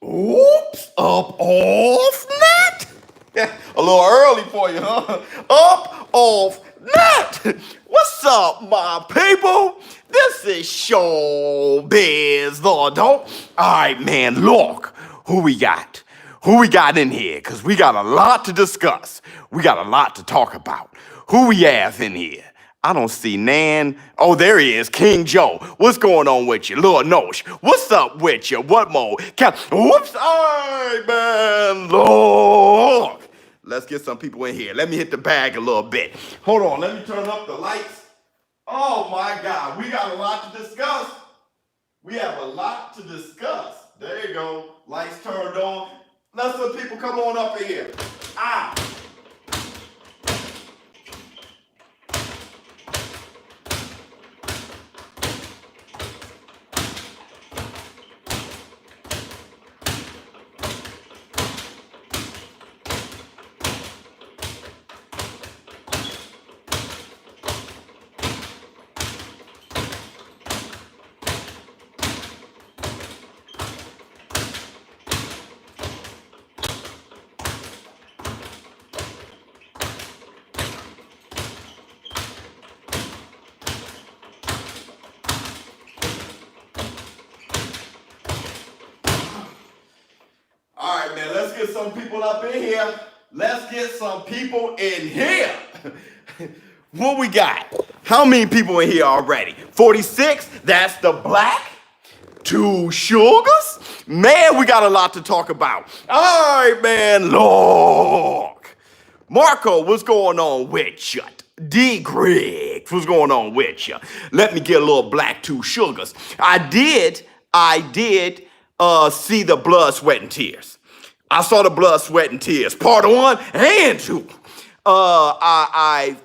Oops, up off net. A little early for you, huh? Up off net. What's up, my people? This is ShowBizz, the adult. All right, man, look, who we got? Who we got in here? Because we got a lot to discuss. We got a lot to talk about. Who we have in here? I don't see Nan. Oh, there he is, King Joe. What's going on with you? Lord Nosh, what's up with you? What more? Whoops, all right, man, Lord. Let's get some people in here. Let me hit the bag a little bit. Hold on, let me turn up the lights. Oh my God, we got a lot to discuss. We have a lot to discuss. There you go, lights turned on. Let some people come on up in here. Ah. All right, man, let's get some people up in here. Let's get some people in here. What we got? How many people in here already? 46? That's the black. 2 sugars? Man, we got a lot to talk about. All right, man, look. Marco, what's going on with you? D. Griggs, what's going on with you? Let me get a little black 2 sugars. I did see the blood, sweat, and tears. I saw the blood, sweat, and tears. Part 1 and 2. I've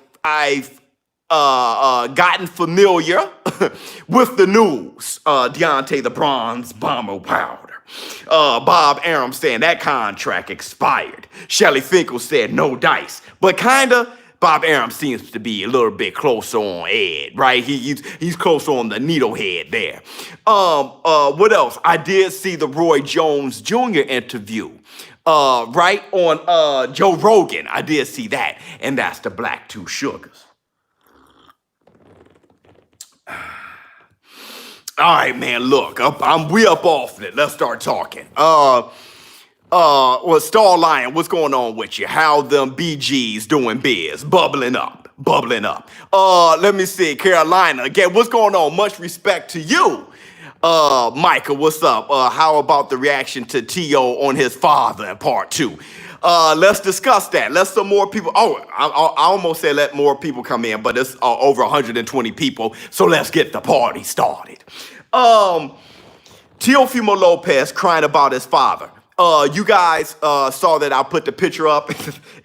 gotten familiar with the news. Deontay the Bronze Bomber Powder. Bob Arum saying that contract expired. Shelly Finkel said no dice. But kinda, Bob Arum seems to be a little bit closer on Ed, right? He's closer on the needlehead there. What else? I did see the Roy Jones Jr. interview. Right on Joe Rogan. I did see that. And that's the black 2 sugars. All right, man, look, we up off it. Let's start talking. Well, Star Lion, what's going on with you? How them BGs doing biz? Bubbling up. Let me see, Carolina, again, what's going on? Much respect to you. Micah, what's up? How about the reaction to T.O. on his father in part 2? Let's discuss that. Let some more people. Oh, I almost said let more people come in, but it's over 120 people. So let's get the party started. Teofimo Lopez crying about his father. You guys saw that I put the picture up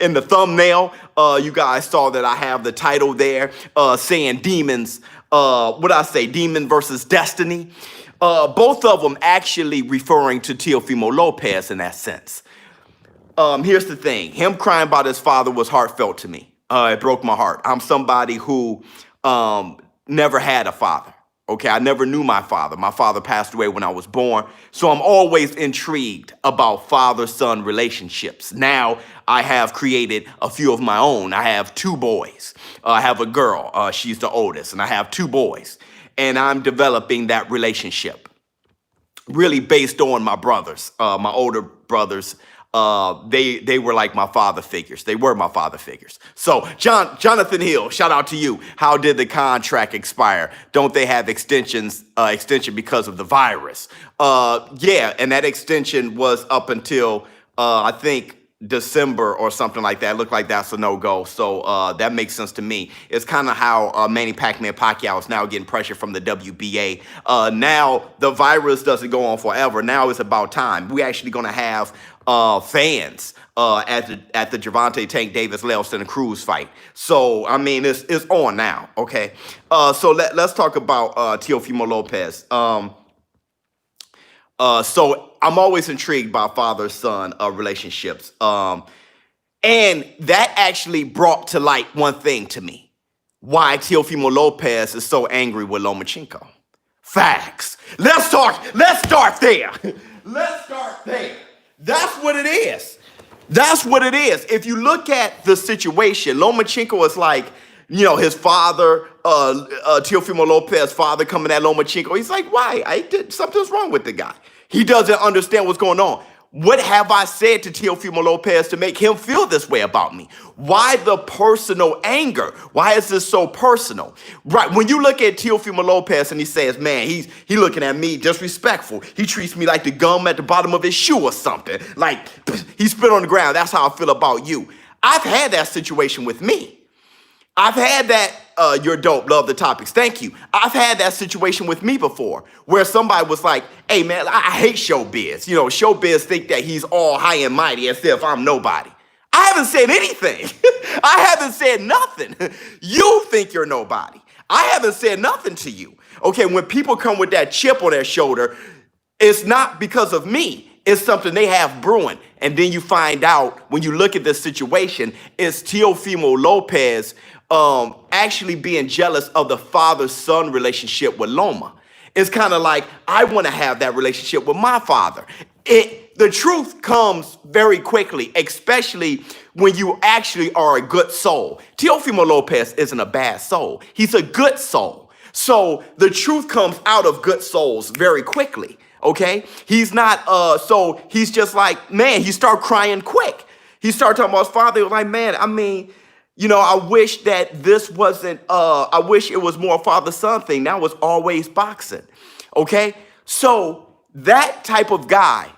in the thumbnail. You guys saw that I have the title there saying demons. What did I say? Demon versus destiny. Both of them actually referring to Teofimo Lopez in that sense. Here's the thing. Him crying about his father was heartfelt to me. It broke my heart. I'm somebody who never had a father. Okay, I never knew my father. My father passed away when I was born. So I'm always intrigued about father-son relationships. Now I have created a few of my own. I have 2 boys. I have a girl. She's the oldest. And I have 2 boys. And I'm developing that relationship really based on my brothers, my older brothers. They were like my father figures. They were my father figures. So Jonathan Hill, shout out to you. How did the contract expire? Don't they have extension because of the virus? Yeah, and that extension was up until I think December or something like that. It looked like that's a no-go. So that makes sense to me. It's kind of how Manny Pacquiao is now getting pressure from the WBA. Now the virus doesn't go on forever. Now it's about time. We're actually going to have fans at the Gervonta Tank Davis Leo Santa Cruz fight. So I mean it's on now. Okay. So let's talk about Teofimo Lopez. So I'm always intrigued by father-son relationships. And that actually brought to light one thing to me. Why Teofimo Lopez is so angry with Lomachenko. Facts. Let's start there. Let's start there. That's what it is. That's what it is. If you look at the situation, Lomachenko is like, his father, Teofimo Lopez's father coming at Lomachenko. He's like, why? Something's wrong with the guy. He doesn't understand what's going on. What have I said to Teofimo Lopez to make him feel this way about me? Why the personal anger? Why is this so personal? Right, when you look at Teofimo Lopez and he says, man, he looking at me disrespectful. He treats me like the gum at the bottom of his shoe or something. Like, he spit on the ground. That's how I feel about you. I've had that situation with me. I've had that, you're dope, love the topics, thank you. I've had that situation with me before where somebody was like, hey man, I hate ShowBizz. ShowBizz think that he's all high and mighty as if I'm nobody. I haven't said anything. I haven't said nothing. You think you're nobody. I haven't said nothing to you. Okay, when people come with that chip on their shoulder, it's not because of me. It's something they have brewing. And then you find out when you look at this situation, it's Teofimo Lopez actually being jealous of the father-son relationship with Loma. It's kind of like, I want to have that relationship with my father. The truth comes very quickly, especially when you actually are a good soul. Teofimo Lopez isn't a bad soul. He's a good soul. So the truth comes out of good souls very quickly, okay? He's not, so he's just like, man, he started crying quick. He started talking about his father. He was like, man, I wish that this wasn't, I wish it was more a father-son thing. That was always boxing, okay? So that type of guy,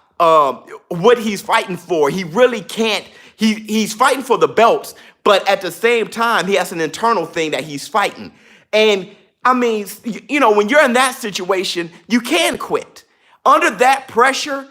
what he's fighting for, he really can't, he's fighting for the belts, but at the same time, he has an internal thing that he's fighting. And when you're in that situation, you can quit. Under that pressure,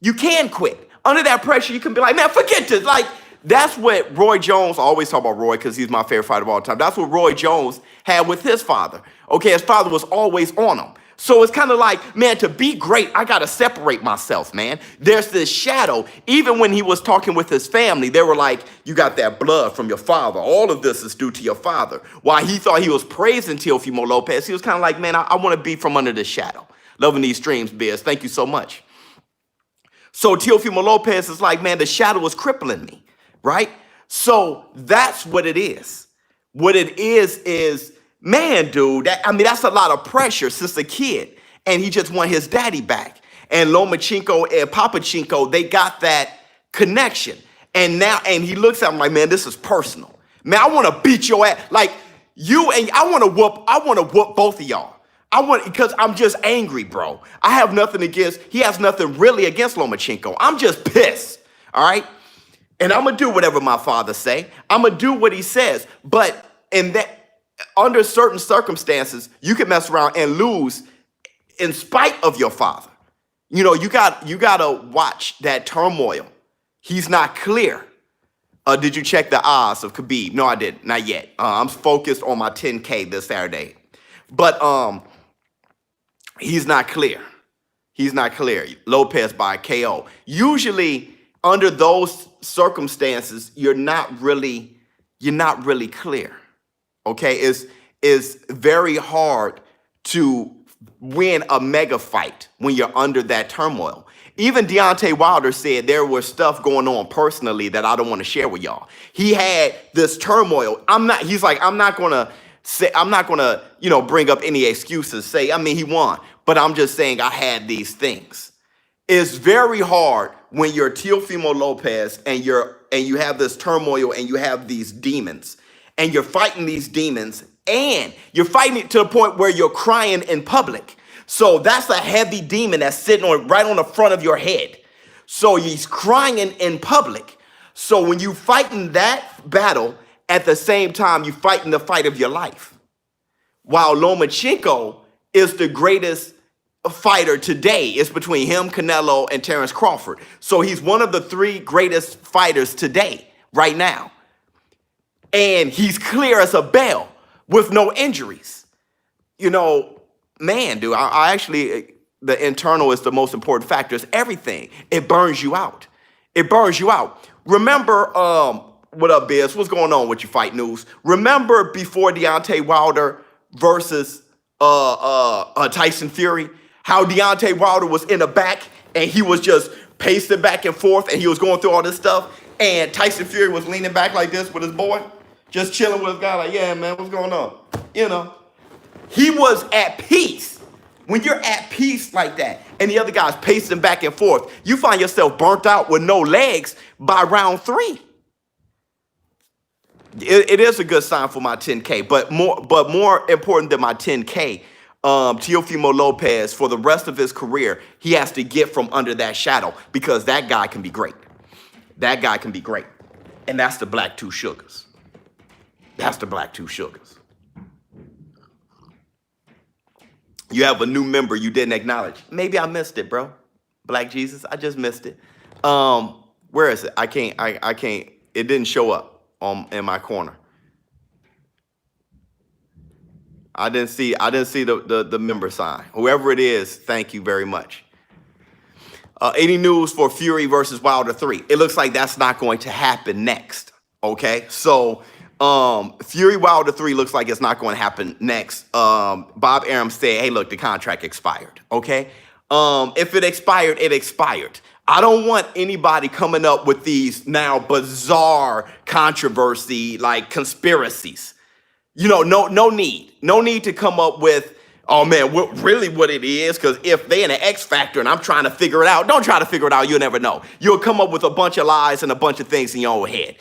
you can quit. Under that pressure, you can be like, man, forget this. Like, that's what Roy Jones, I always talk about Roy because he's my favorite fighter of all time. That's what Roy Jones had with his father. Okay, his father was always on him. So it's kind of like, man, to be great, I got to separate myself, man. There's this shadow. Even when he was talking with his family, they were like, you got that blood from your father. All of this is due to your father. While he thought he was praising Teofimo Lopez, he was kind of like, man, I want to be from under the shadow. Loving these streams, Biz. Thank you so much. So Teofimo Lopez is like, man, the shadow is crippling me. Right? So that's what it is. What it is, man, dude, that's a lot of pressure since a kid. And he just want his daddy back. And Lomachenko and Papachenko, they got that connection. And he looks at him like, man, this is personal. Man, I want to beat your ass. Like, I want to whoop both of y'all. Because I'm just angry, bro. He has nothing really against Lomachenko. I'm just pissed. All right? And I'm going to do whatever my father say. I'm going to do what he says. But under certain circumstances, you can mess around and lose in spite of your father. You got to watch that turmoil. He's not clear. Did you check the odds of Khabib? No, I didn't. Not yet. I'm focused on my 10K this Saturday. But he's not clear. He's not clear. Lopez by KO. Usually, under those circumstances, you're not really clear. Okay, it's very hard to win a mega fight when you're under that turmoil. Even Deontay Wilder said there was stuff going on personally that I don't want to share with y'all. He had this turmoil. I'm not gonna bring up any excuses. He won, but I'm just saying I had these things. It's very hard when you're Teofimo Lopez and you have this turmoil and you have these demons and you're fighting these demons and you're fighting it to the point where you're crying in public. So that's a heavy demon that's sitting right on the front of your head. So he's crying in public. So when you fighting that battle, at the same time, you fighting the fight of your life. While Lomachenko is the greatest fighter today. It's between him, Canelo, and Terrence Crawford. So he's one of the three greatest fighters today, right now. And he's clear as a bell with no injuries. Man, dude, I actually, the internal is the most important factor. It's everything. It burns you out. It burns you out. Remember, what up, Biz? What's going on with your fight news? Remember before Deontay Wilder versus Tyson Fury, how Deontay Wilder was in the back and he was just pacing back and forth and he was going through all this stuff. And Tyson Fury was leaning back like this with his boy, just chilling with his guy like, yeah, man, what's going on? You know, he was at peace. When you're at peace like that and the other guy's pacing back and forth, you find yourself burnt out with no legs by round 3. It is a good sign for my 10K, but more important than my 10K, Teofimo Lopez, for the rest of his career, he has to get from under that shadow because that guy can be great. That guy can be great. And that's the Black Two Sugars. That's the Black Two Sugars. You have a new member you didn't acknowledge. Maybe I missed it, bro. Black Jesus, I just missed it. Where is it? I can't, it didn't show up in my corner. I didn't see the member sign. Whoever it is, thank you very much. Any news for Fury versus Wilder 3? It looks like that's not going to happen next. Okay, so Fury Wilder 3 looks like it's not going to happen next. Bob Arum said, hey, look, the contract expired. Okay, if it expired, it expired. I don't want anybody coming up with these now bizarre controversy like conspiracies. You know, no need to come up with, oh man, what it is, because if they in an X factor and I'm trying to figure it out, don't try to figure it out, you'll never know. You'll come up with a bunch of lies and a bunch of things in your own head.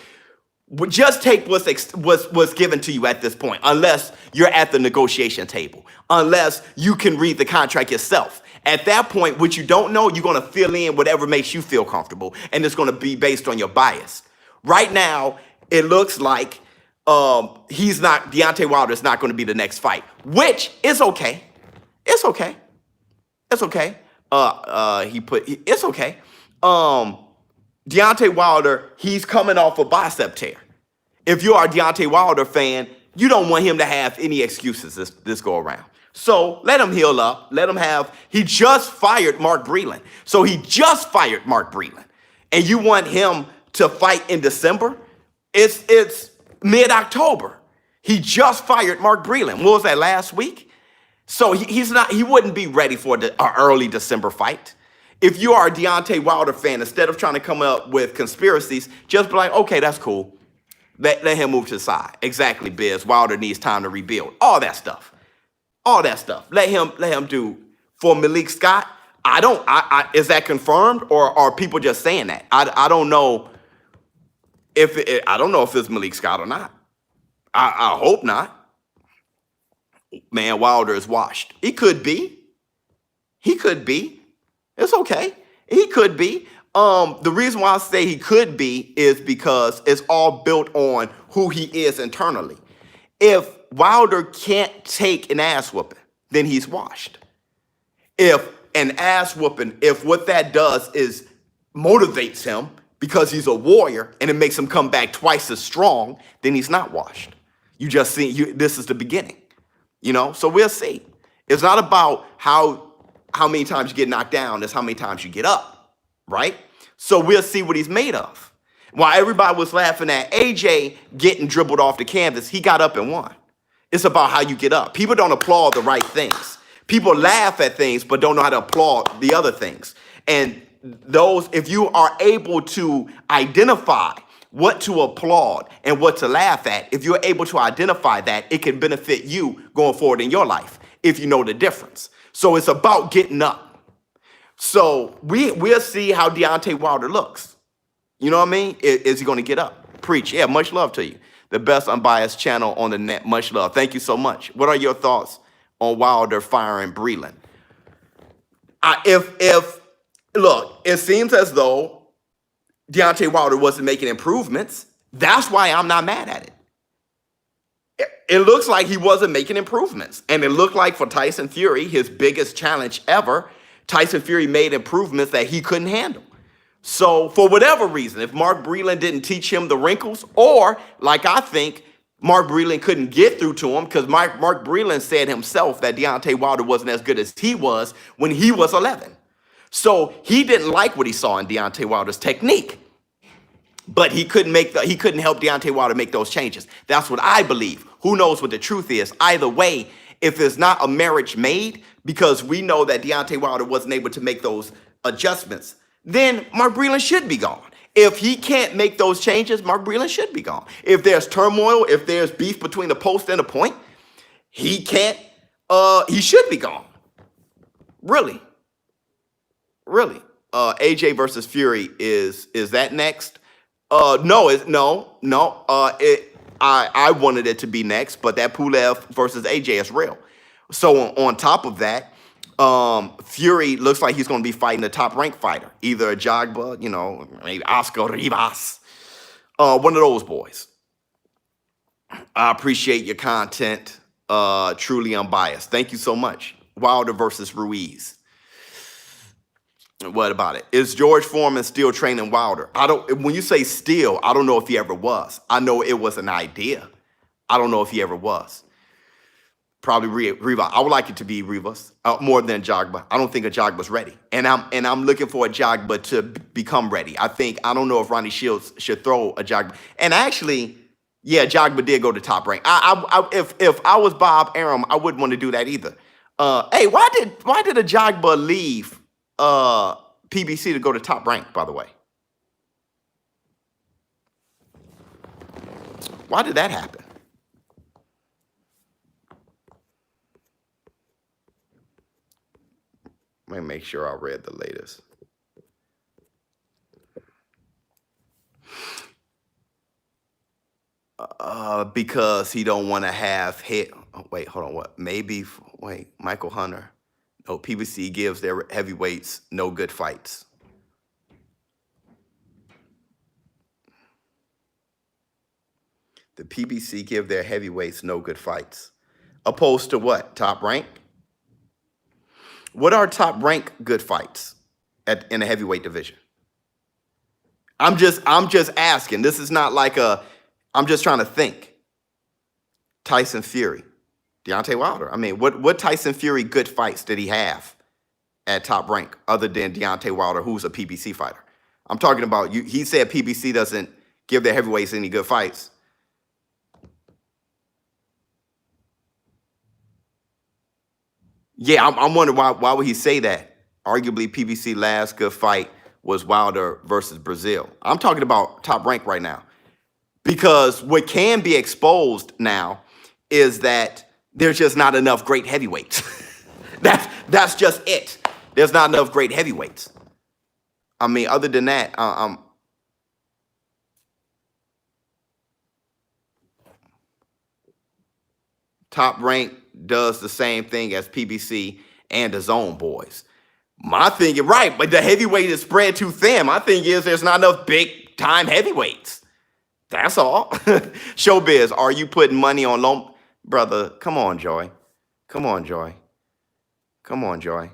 Just take what's given to you at this point, unless you're at the negotiation table, unless you can read the contract yourself. At that point, what you don't know, you're going to fill in whatever makes you feel comfortable, and it's going to be based on your bias. Right now, it looks like Deontay Wilder is not going to be the next fight, which is okay. It's okay. It's okay. It's okay. Deontay Wilder, he's coming off a bicep tear. If you are a Deontay Wilder fan, you don't want him to have any excuses this go around. So let him heal up. Let him he just fired Mark Breeland. So he just fired Mark Breeland. And you want him to fight in December? It's mid-October. He just fired Mark Breeland. What was that, last week? So he wouldn't be ready for an early December fight. If you are a Deontay Wilder fan, instead of trying to come up with conspiracies, just be like, okay, that's cool. Let him move to the side. Exactly, Biz. Wilder needs time to rebuild. All that stuff. All that stuff. Let him do. For Malik Scott, is that confirmed or are people just saying that? I don't know if it's Malik Scott or not. I hope not. Man, Wilder is washed. He could be. It's okay. He could be. The reason why I say he could be is because it's all built on who he is internally. If Wilder can't take an ass whooping, then he's washed. If what that does is motivates him because he's a warrior and it makes him come back twice as strong, then he's not washed. You just see, this is the beginning, So we'll see. It's not about how many times you get knocked down, it's how many times you get up, right? So we'll see what he's made of. While everybody was laughing at AJ getting dribbled off the canvas, he got up and won. It's about how you get up. People don't applaud the right things. People laugh at things, but don't know how to applaud the other things. And if you are able to identify what to applaud and what to laugh at, if you're able to identify that, it can benefit you going forward in your life if you know the difference. So it's about getting up. So we'll see how Deontay Wilder looks. You know what I mean? Is he going to get up? Preach. Yeah, much love to you. The best unbiased channel on the net. Much love. Thank you so much. What are your thoughts on Wilder firing Breeland? Look, it seems as though Deontay Wilder wasn't making improvements. That's why I'm not mad at it. It looks like he wasn't making improvements. And it looked like for Tyson Fury, his biggest challenge ever, Tyson Fury made improvements that he couldn't handle. So for whatever reason, if Mark Breeland didn't teach him the wrinkles, or like I think, Mark Breeland couldn't get through to him because Mark Breeland said himself that Deontay Wilder wasn't as good as he was when he was 11. So he didn't like what he saw in Deontay Wilder's technique, but he couldn't help Deontay Wilder make those changes. That's what I believe. Who knows what the truth is? Either way, If it's not a marriage made, because we know that Deontay Wilder wasn't able to make those adjustments, then Mark Breeland should be gone. If he can't make those changes, Mark Breeland should be gone. If there's turmoil, if there's beef between the post and the point, he can't, he should be gone. Really. Really. AJ versus Fury, is that next? No. I wanted it to be next, but that Pulev versus AJ is real. So on top of that, Fury looks like he's going to be fighting a top-ranked fighter, either a Jagba, maybe Oscar Rivas, one of those boys. I appreciate your content, truly unbiased. Thank you so much. Wilder versus Ruiz. What about it? Is George Foreman still training Wilder? When you say still, I don't know if he ever was. I know it was an idea. I don't know if he ever was. Probably Rivas. I would like it to be Rivas more than Jagba. I don't think a Jagba's ready, and I'm looking for a Jagba to become ready. I don't know if Ronnie Shields should throw a Jagba. And actually, yeah, Jagba did go to top rank. If I was Bob Arum, I wouldn't want to do that either. Hey, why did a Jagba leave PBC to go to top rank, by the way? Why did that happen? Let me make sure I read the latest. Because he don't want to have hit. Oh, wait, hold on. What? Michael Hunter. No, PBC gives their heavyweights no good fights. The PBC give their heavyweights no good fights. Opposed to what? Top rank? What are top rank good fights in the heavyweight division? I'm just asking. This is not like I'm just trying to think. Tyson Fury. Deontay Wilder. I mean, what Tyson Fury good fights did he have at top rank other than Deontay Wilder, who's a PBC fighter? I'm talking about you. He said PBC doesn't give their heavyweights any good fights. Yeah, I'm wondering why would he say that? Arguably, PBC last good fight was Wilder versus Brazil. I'm talking about top rank right now. Because what can be exposed now is that there's just not enough great heavyweights. That's just it. There's not enough great heavyweights. I mean, other than that, Top Rank does the same thing as PBC and the Zone Boys. My thing is right, but the heavyweight is spread too thin. My thing is there's not enough big time heavyweights. That's all. ShowBizz, are you putting money on Lom? Brother, come on, Joy. Come on, Joy. Come on, Joy.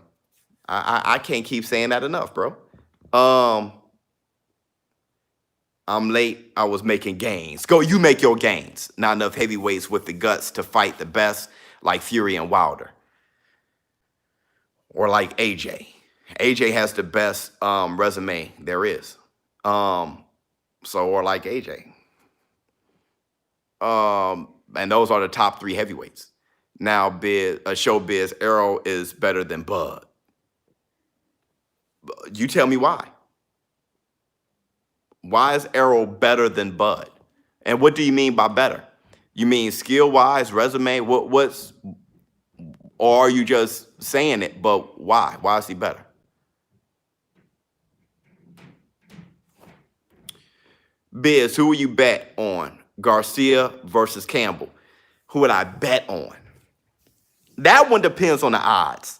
I can't keep saying that enough, bro. I'm late. I was making gains. Go, you make your gains. Not enough heavyweights with the guts to fight the best like Fury and Wilder. Or like AJ. AJ has the best resume there is. Or like AJ. And those are the top 3 heavyweights. Now, ShowBizz, Errol is better than Bud. You tell me why. Why is Errol better than Bud? And what do you mean by better? You mean skill-wise, resume? Or are you just saying it, but why? Why is he better? Biz, who will you bet on? Garcia versus Campbell. Who would I bet on? That one depends on the odds.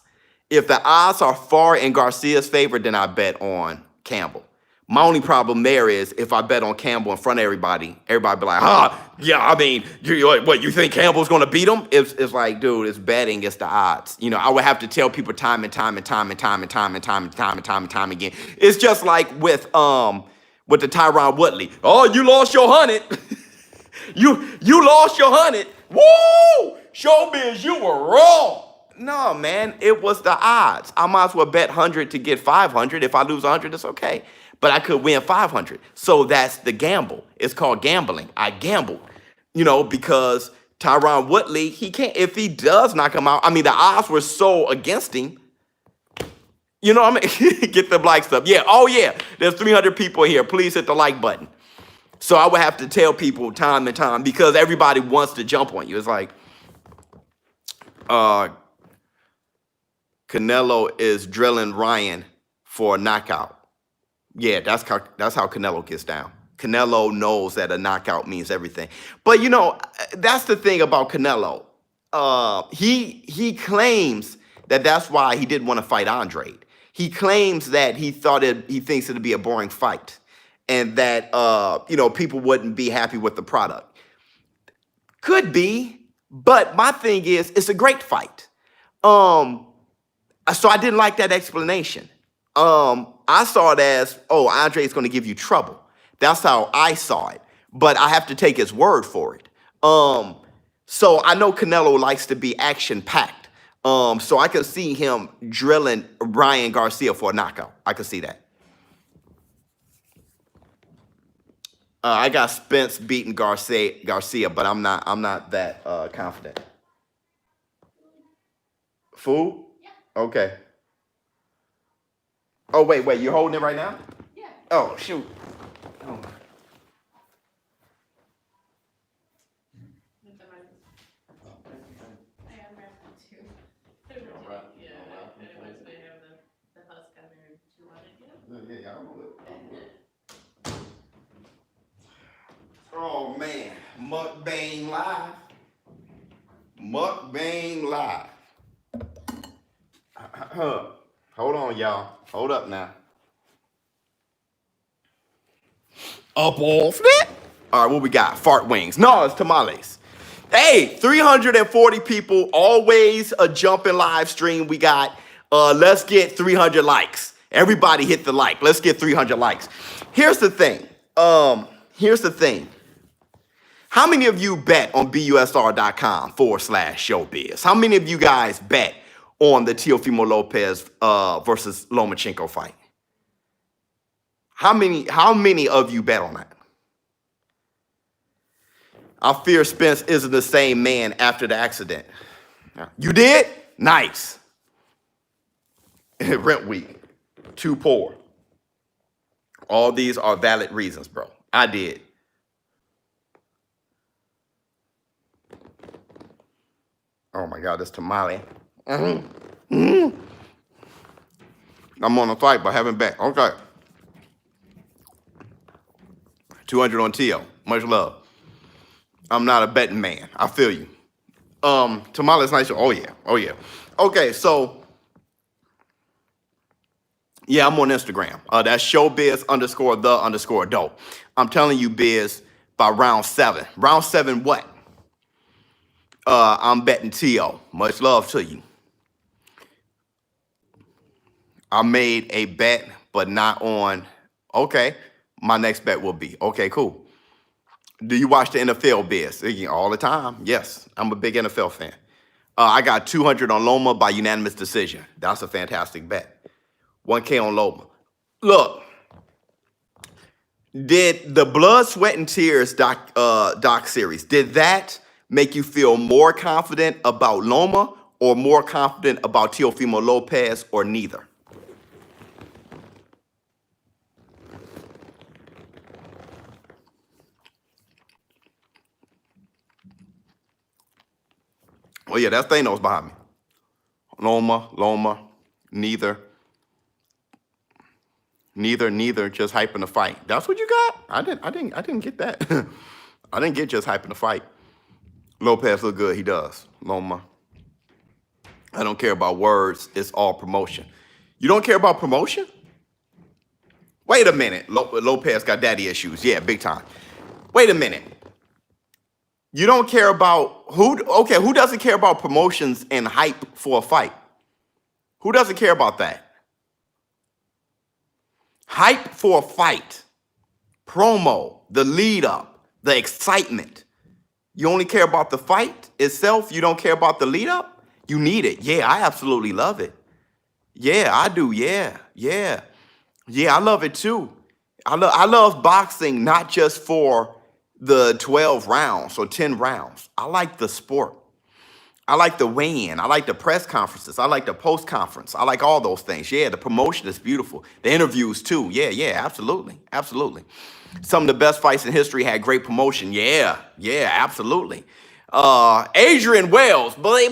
If the odds are far in Garcia's favor, then I bet on Campbell. My only problem there is if I bet on Campbell in front of everybody be like, yeah, I mean, you think Campbell's going to beat him? It's like, dude, it's betting, it's the odds. You know, I would have to tell people time and time again. It's just like with the Tyron Woodley. Oh, you lost your 100. You lost your 100. Woo! ShowBizz, you were wrong. No, man, it was the odds. I might as well bet 100 to get 500. If I lose 100, it's okay. But I could win 500. So that's the gamble. It's called gambling. I gambled, because Tyron Woodley, he can't, if he does knock him out, I mean, the odds were so against him. You know what I mean? Get the likes up. Yeah, oh yeah, there's 300 people here. Please hit the like button. So I would have to tell people time and time because everybody wants to jump on you. It's like, Canelo is drilling Ryan for a knockout. Yeah, that's how Canelo gets down. Canelo knows that a knockout means everything. But you know, that's the thing about Canelo. He claims that that's why he didn't want to fight Andre. He claims that he thinks it'd be a boring fight, and that you know, people wouldn't be happy with the product. Could be, but my thing is, it's a great fight. So I didn't like that explanation. I saw it as, oh, Andre's going to give you trouble. That's how I saw it. But I have to take his word for it. So I know Canelo likes to be action-packed. So I could see him drilling Ryan Garcia for a knockout. I could see that. I got Spence beating Garcia, but I'm not that confident. Food? Yeah. Okay. Oh, wait, you're holding it right now? Yeah. Oh, shoot. Oh. Oh man, Mukbang Live. Mukbang Live. Hold on, y'all. Hold up now. Up off that. All right, what we got? Fart wings. No, it's tamales. Hey, 340 people. Always a jumping live stream. We got, let's get 300 likes. Everybody hit the like. Let's get 300 likes. Here's the thing. How many of you bet on busr.com/showbiz? How many of you guys bet on the Teofimo Lopez versus Lomachenko fight? How many of you bet on that? I fear Spence isn't the same man after the accident. You did? Nice. Rent week. Too poor. All these are valid reasons, bro. I did. Oh my God, this tamale. I'm on a fight, but haven't bet. Okay. 200 on Tio. Much love. I'm not a betting man. I feel you. Tamale's nice. Oh yeah. Okay, so yeah, I'm on Instagram. That's showbiz_the_dope. I'm telling you, Biz, by round 7. Round 7 what? I'm betting Tio. Much love to you. I made a bet, but not on. Okay, my next bet will be. Okay, cool. Do you watch the NFL, Biz? All the time. Yes, I'm a big NFL fan. I got 200 on Loma by unanimous decision. That's a fantastic bet. 1K on Loma. Look, did the Blood, Sweat, and Tears doc series, did that make you feel more confident about Loma or more confident about Teofimo Lopez, or neither? Oh yeah, that's Thanos behind me. Loma, neither, just hyping the fight. That's what you got? I didn't get that. I didn't get just hyping the fight. Lopez look good, he does. Loma. I don't care about words, it's all promotion. You don't care about promotion? Wait a minute. Lopez got daddy issues. Yeah, big time. Wait a minute. You don't care about who doesn't care about promotions and hype for a fight? Who doesn't care about that? Hype for a fight, promo, the lead up, the excitement. You only care about the fight itself? You don't care about the lead up? You need it. Yeah, I absolutely love it. Yeah, I do. Yeah, I love it too. I love boxing, not just for the 12 rounds or 10 rounds. I like the sport. I like the weigh-in. I like the press conferences. I like the post-conference. I like all those things. Yeah, the promotion is beautiful. The interviews too. Yeah, absolutely. Absolutely. Some of the best fights in history had great promotion. Yeah, absolutely. Adrian Wells, boy,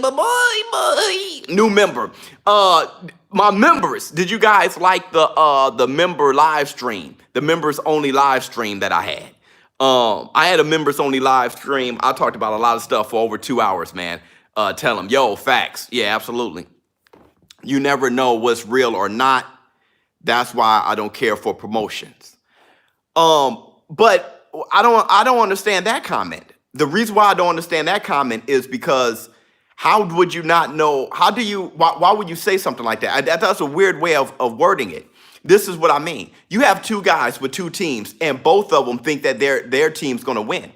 new member. My members, did you guys like the member live stream, the members only live stream that I had? I had a members only live stream. I talked about a lot of stuff for over 2 hours, man. Tell them, yo, facts. Yeah, absolutely. You never know what's real or not. That's why I don't care for promotions. But I don't understand that comment. The reason why I don't understand that comment is because how would you not know? Why would you say something like that? That's a weird way of wording it. This is what I mean. You have two guys with two teams, and both of them think that their team's going to win.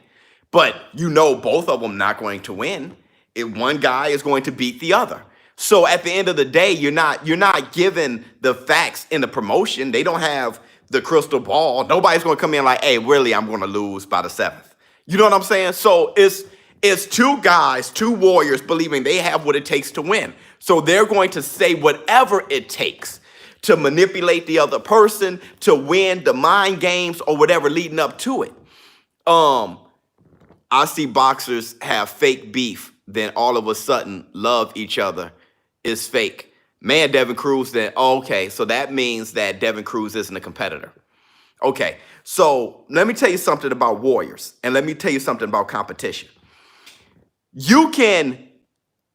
But you know both of them not going to win. One guy is going to beat the other. So at the end of the day, you're not given the facts in the promotion. They don't have the crystal ball. Nobody's going to come in like, hey, really, I'm going to lose by the 7th. You know what I'm saying? So it's two guys, two warriors believing they have what it takes to win. So they're going to say whatever it takes to manipulate the other person, to win the mind games or whatever leading up to it. I see boxers have fake beef, then all of a sudden love each other is fake. Man, Devin Cruz, then, okay, so that means that Devin Cruz isn't a competitor. Okay, so let me tell you something about warriors, and let me tell you something about competition. You can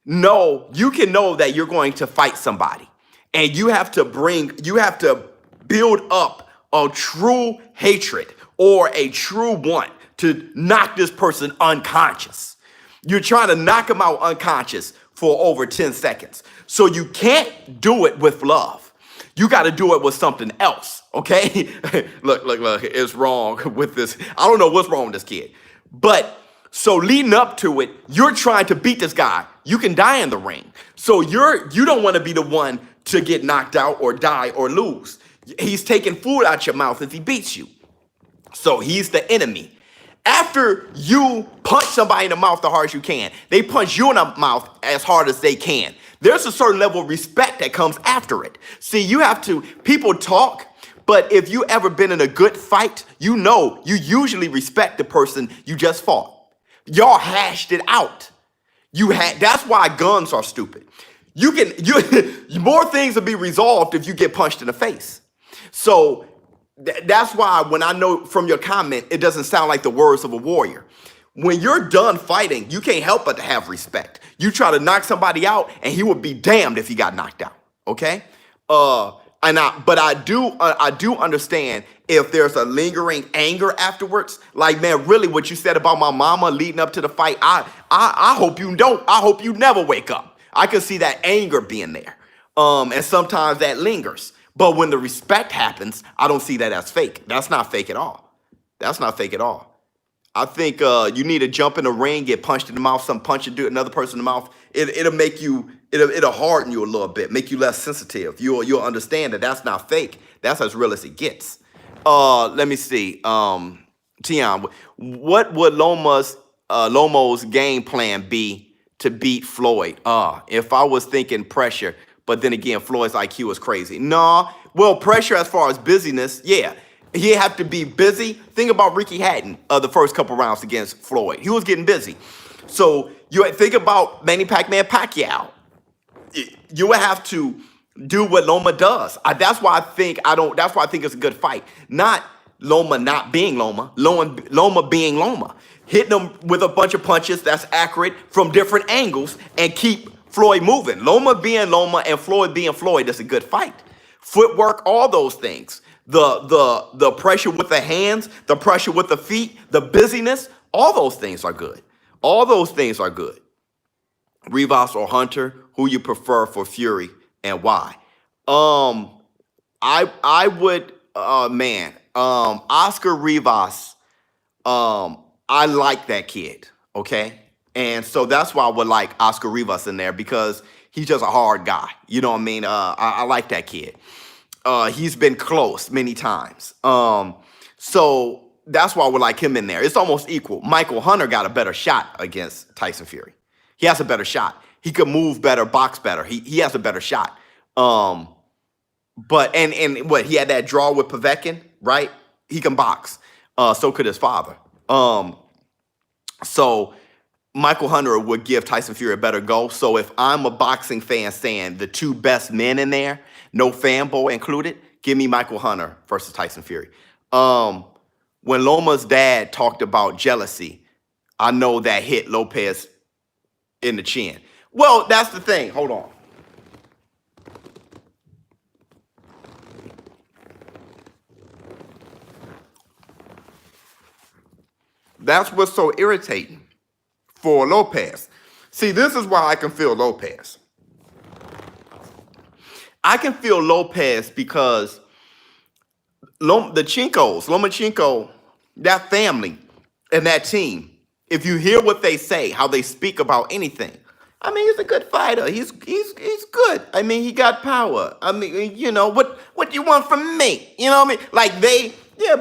know that you're going to fight somebody, and you have to build up a true hatred or a true want to knock this person unconscious. You're trying to knock him out unconscious for over 10 seconds. So you can't do it with love. You got to do it with something else, okay? Look, it's wrong with this. I don't know what's wrong with this kid. But so leading up to it, you're trying to beat this guy. You can die in the ring. So you don't want to be the one to get knocked out or die or lose. He's taking food out your mouth if he beats you. So he's the enemy. After you punch somebody in the mouth the hardest you can, they punch you in the mouth as hard as they can. There's a certain level of respect that comes after it. See, people talk, but if you ever been in a good fight, you know you usually respect the person you just fought. Y'all hashed it out. That's why guns are stupid. More things will be resolved if you get punched in the face. So that's why when I know from your comment, it doesn't sound like the words of a warrior. When you're done fighting, you can't help but to have respect. You try to knock somebody out, and he would be damned if he got knocked out. Okay, but I do understand if there's a lingering anger afterwards. Like, man, really, what you said about my mama leading up to the fight, I hope you don't. I hope you never wake up. I can see that anger being there, and sometimes that lingers. But when the respect happens, I don't see that as fake. That's not fake at all. That's not fake at all. I think you need to jump in the ring, get punched in the mouth, some punch and do another person in the mouth. It'll harden you a little bit, make you less sensitive. You'll understand that that's not fake. That's as real as it gets. Let me see. Tion, what would Lomo's game plan be to beat Floyd? If I was thinking pressure. But then again, Floyd's IQ is crazy. Nah, well, pressure as far as busyness, yeah. He have to be busy. Think about Ricky Hatton the first couple rounds against Floyd. He was getting busy. So you think about Manny Pacquiao. You would have to do what Loma does. That's why I think it's a good fight. Not Loma not being Loma. Loma being Loma. Hitting him with a bunch of punches that's accurate from different angles and keep Floyd moving. Loma being Loma and Floyd being Floyd, that's a good fight. Footwork, all those things. The pressure with the hands, the pressure with the feet, the busyness, all those things are good. All those things are good. Rivas or Hunter, who you prefer for Fury and why? I would Oscar Rivas, I like that kid, okay? And so that's why I would like Oscar Rivas in there, because he's just a hard guy. You know what I mean? I like that kid. He's been close many times. So that's why I would like him in there. It's almost equal. Michael Hunter got a better shot against Tyson Fury. He has a better shot. He could move better, box better. He has a better shot. But what, he had that draw with Povetkin, right? He can box. So could his father. So Michael Hunter would give Tyson Fury a better go. So if I'm a boxing fan saying the two best men in there, no fanboy included, give me Michael Hunter versus Tyson Fury. When Loma's dad talked about jealousy, I know that hit Lopez in the chin. Well, that's the thing. Hold on. That's what's so irritating for Lopez. See, this is why I can feel Lopez. I can feel Lopez because Lomachenko, that family and that team, if you hear what they say, how they speak about anything, I mean, he's a good fighter. He's good. I mean, he got power. I mean, you know, what you want from me? You know what I mean? Like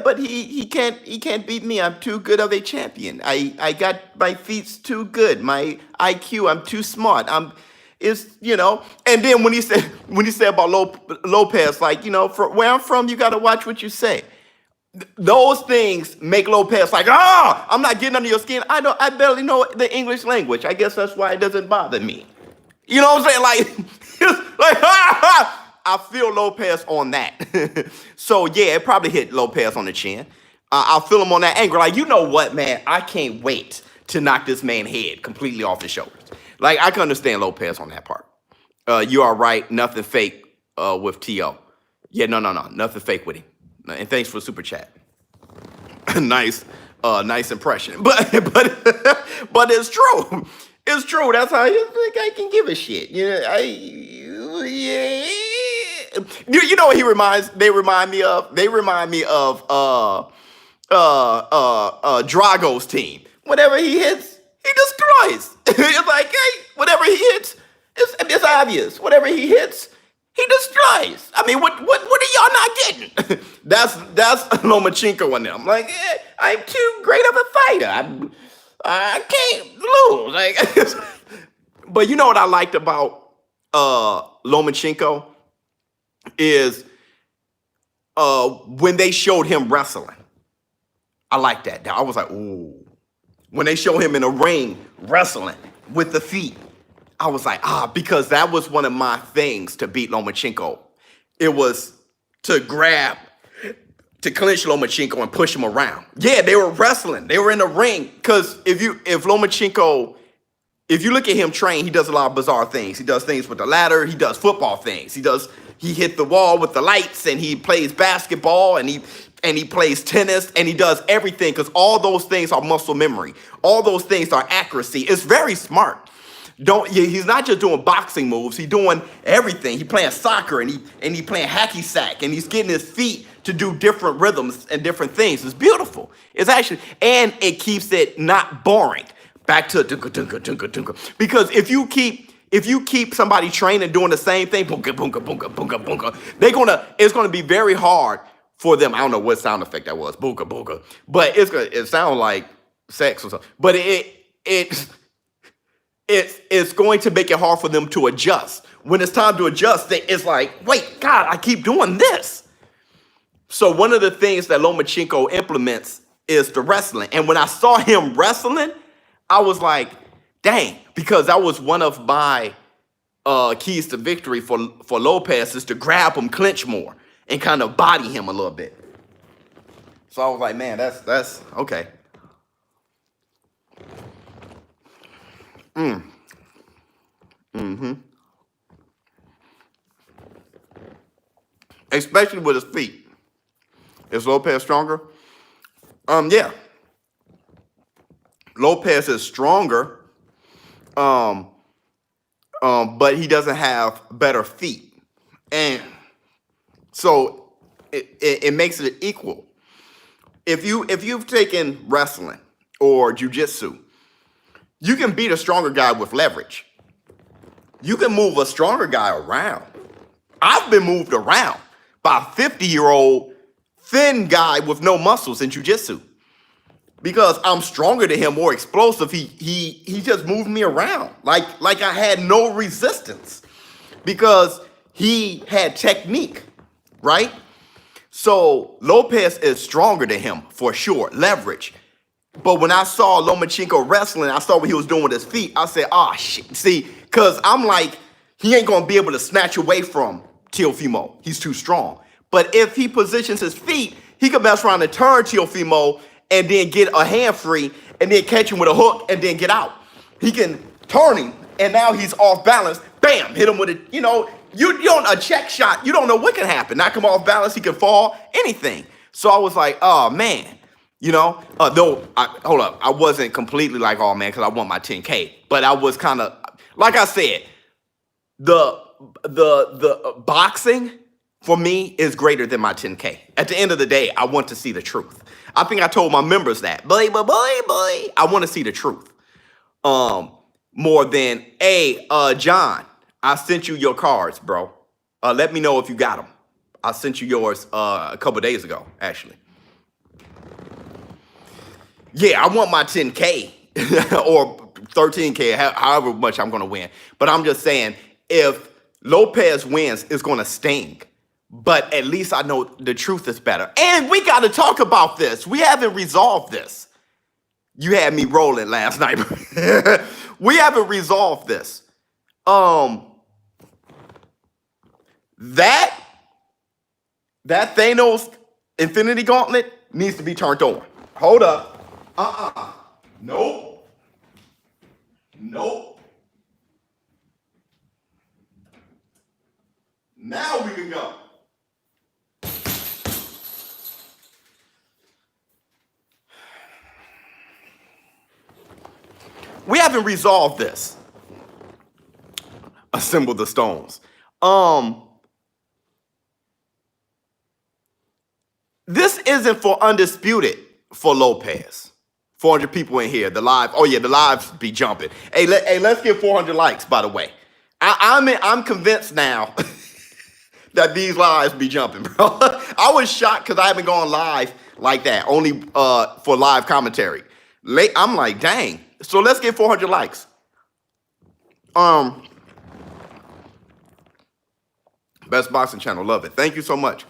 but he can't beat me. I'm too good of a champion. I got my feet's too good. My IQ, I'm too smart. And then when he said about Lopez, like, you know, from where I'm from, you got to watch what you say. Those things make Lopez like, I'm not getting under your skin. I barely know the English language. I guess that's why it doesn't bother me. You know what I'm saying? Like, I feel Lopez on that. So yeah, it probably hit Lopez on the chin. I'll feel him on that angle. Like, you know what, man? I can't wait to knock this man's head completely off his shoulders. Like, I can understand Lopez on that part. You are right. Nothing fake with T.O. Yeah, no. Nothing fake with him. And thanks for the super chat. Nice impression. But it's true. It's true. That's how you think I can give a shit. You know, you know what they remind me of? They remind me of Drago's team. Whatever he hits, he destroys. It's like, hey, whatever he hits, it's obvious. Whatever he hits, he destroys. I mean, what are y'all not getting? That's Lomachenko and them. Like, I'm too great of a fighter. I can't lose. Like, but you know what I liked about Lomachenko is when they showed him wrestling. I like that. I was like, ooh. When they show him in a ring wrestling with the feet, I was like, because that was one of my things to beat Lomachenko. It was to clinch Lomachenko and push him around. Yeah, they were wrestling. They were in the ring. Because if you look at him train, he does a lot of bizarre things. He does things with the ladder. He does football things. He hit the wall with the lights, and he plays basketball, and he plays tennis, and he does everything, because all those things are muscle memory. All those things are accuracy. It's very smart. He's not just doing boxing moves. He's doing everything. He's playing soccer, and he playing hacky sack, and he's getting his feet to do different rhythms and different things. It's beautiful. It's actually, and it keeps it not boring. Back to dunka, dunka, dunka, dunka. Because if you keep somebody trained doing the same thing, bunka, bunka, bunka, bunka, bunka, it's gonna be very hard for them. I don't know what sound effect that was, bunka, bunka, but it sounds like sex or something. But it's going to make it hard for them to adjust. When it's time to adjust, it's like, wait, God, I keep doing this. So one of the things that Lomachenko implements is the wrestling. And when I saw him wrestling, I was like, dang, because that was one of my keys to victory for Lopez, is to grab him, clinch more, and kind of body him a little bit. So I was like, man, that's okay. Especially with his feet. Is Lopez stronger? Yeah. Lopez is stronger, but he doesn't have better feet. And so it makes it equal. If you've taken wrestling or jiu-jitsu, you can beat a stronger guy with leverage. You can move a stronger guy around. I've been moved around by a 50-year-old thin guy with no muscles in jiu-jitsu. because I'm stronger than him, more explosive. He just moved me around like I had no resistance because he had technique, right? So Lopez is stronger than him for sure, leverage. But when I saw Lomachenko wrestling, I saw what he was doing with his feet. I said, "Ah, shit." See, because I'm like, he ain't gonna be able to snatch away from Teofimo. He's too strong. But if he positions his feet, he can mess around and turn Teofimo and then get a hand free and then catch him with a hook and then get out. He can turn him and now he's off balance. Bam, hit him with a, you don't a check shot. You don't know what can happen. Knock him off balance. He can fall. Anything. So I was like, oh man. Though, hold up, I wasn't completely like, oh man, because I want my 10K. But I was kind of, like I said, the boxing for me is greater than my 10K. At the end of the day, I want to see the truth. I think I told my members that, boy, I want to see the truth. More than, hey, John, I sent you your cards, bro. Let me know if you got them. I sent you yours a couple days ago, actually. Yeah, I want my 10K or 13K, however much I'm going to win. But I'm just saying, if Lopez wins, it's going to sting. But at least I know the truth is better. And we got to talk about this. We haven't resolved this. You had me rolling last night. We haven't resolved this. That Thanos Infinity Gauntlet needs to be turned on. Hold up. Nope. Now we can go. We haven't resolved this. Assemble the stones. This isn't for undisputed for Lopez. 400 people in here. The live. Oh yeah, the lives be jumping. Hey, let's get 400 likes. By the way, I'm convinced now that these lives be jumping, bro. I was shocked because I haven't gone live like that. Only for live commentary. I'm like, dang. So let's get 400 likes. Best boxing channel. Love it. Thank you so much.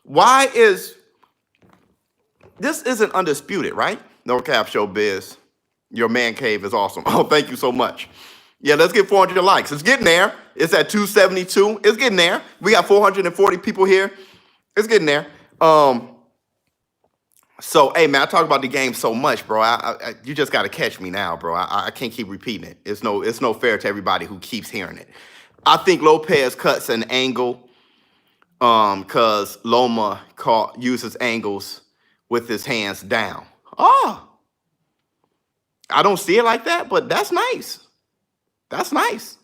Why is this isn't undisputed, right? No cap, ShowBizz. Your man cave is awesome. Oh, thank you so much. Yeah, let's get 400 likes. It's getting there. It's at 272. It's getting there. We got 440 people here. It's getting there. So, hey, man, I talk about the game so much, bro. You just got to catch me now, bro. I can't keep repeating it. It's no fair to everybody who keeps hearing it. I think Lopez cuts an angle because Loma uses angles with his hands down. Oh, I don't see it like that, but that's nice. That's nice.